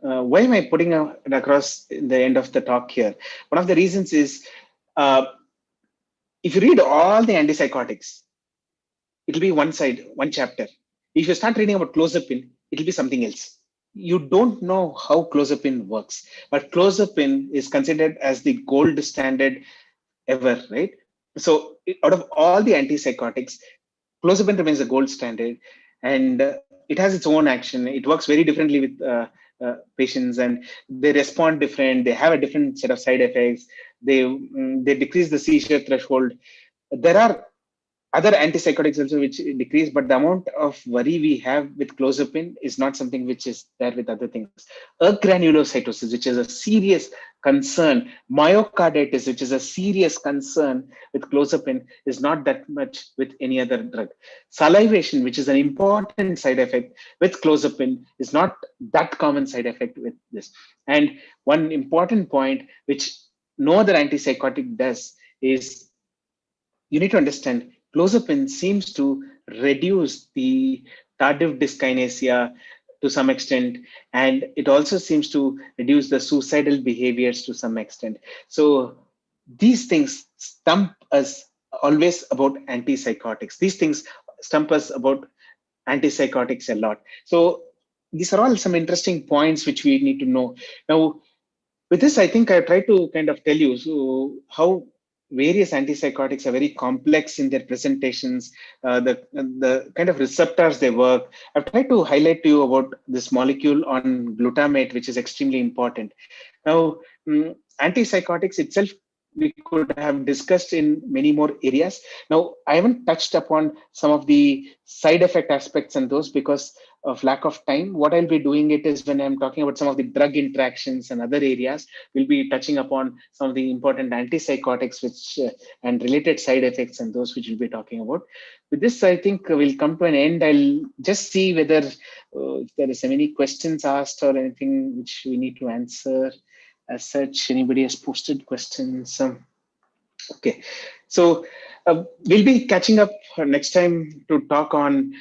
Why am I putting it across the end of the talk here? One of the reasons is, uh, if you read all the antipsychotics, it'll be one side, one chapter. If you start reading about clozapine, it'll be something else. You don't know how clozapine works, but clozapine is considered as the gold standard ever, right? So, out of all the antipsychotics, clozapine remains the gold standard, and it has its own action. It works very differently with patients, and they respond different. They have a different set of side effects. They decrease the seizure threshold. There are other antipsychotics also which decrease, but the amount of worry we have with clozapine is not something which is there with other things. Agranulocytosis, which is a serious concern, myocarditis, which is a serious concern with clozapine, is not that much with any other drug. Salivation, which is an important side effect with clozapine, is not that common side effect with this. And one important point which no other antipsychotic does is, you need to understand, clozapine seems to reduce the tardive dyskinesia to some extent, and it also seems to reduce the suicidal behaviors to some extent. So these things stump us always about antipsychotics. These things stump us about antipsychotics a lot. So these are all some interesting points which we need to know. Now, with this, I think I try to kind of tell you so how various antipsychotics are very complex in their presentations, the kind of receptors they work. I've tried to highlight to you about this molecule on glutamate, which is extremely important. Now, antipsychotics itself, we could have discussed in many more areas. Now, I haven't touched upon some of the side effect aspects and those because of lack of time. What I'll be doing it is, when I'm talking about some of the drug interactions and other areas, we'll be touching upon some of the important antipsychotics which and related side effects and those which we'll be talking about. With this, I think we'll come to an end. I'll just see whether if there is any questions asked or anything which we need to answer. As such, anybody has posted questions? Okay, so we'll be catching up next time to talk on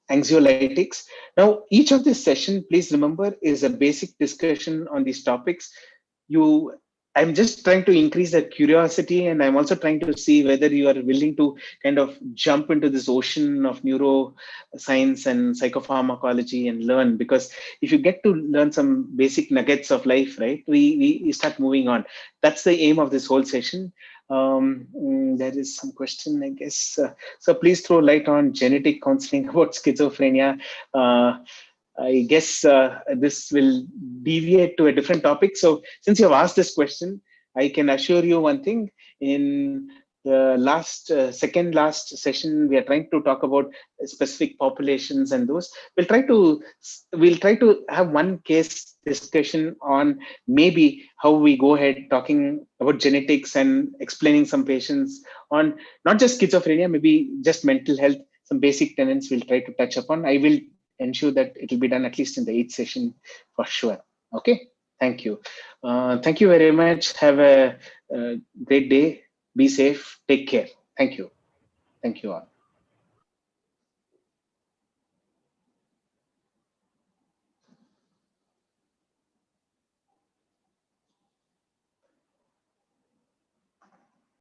anxiolytics. Now, each of this session, please remember, is a basic discussion on these topics. I'm just trying to increase the curiosity, and I'm also trying to see whether you are willing to kind of jump into this ocean of neuroscience and psychopharmacology and learn. Because if you get to learn some basic nuggets of life, right, we start moving on. That's the aim of this whole session. There is some question, I guess. So please throw light on genetic counseling about schizophrenia. I guess this will deviate to a different topic. So since you have asked this question, I can assure you one thing. In the second last session, we are trying to talk about specific populations and those. We'll try to have one case discussion on maybe how we go ahead talking about genetics and explaining some patients on not just schizophrenia, maybe just mental health. Some basic tenets we'll try to touch upon. I will ensure that it will be done at least in the 8th session for sure. Okay, thank you. Thank you very much. Have a great day. Be safe. Take care. Thank you. Thank you all.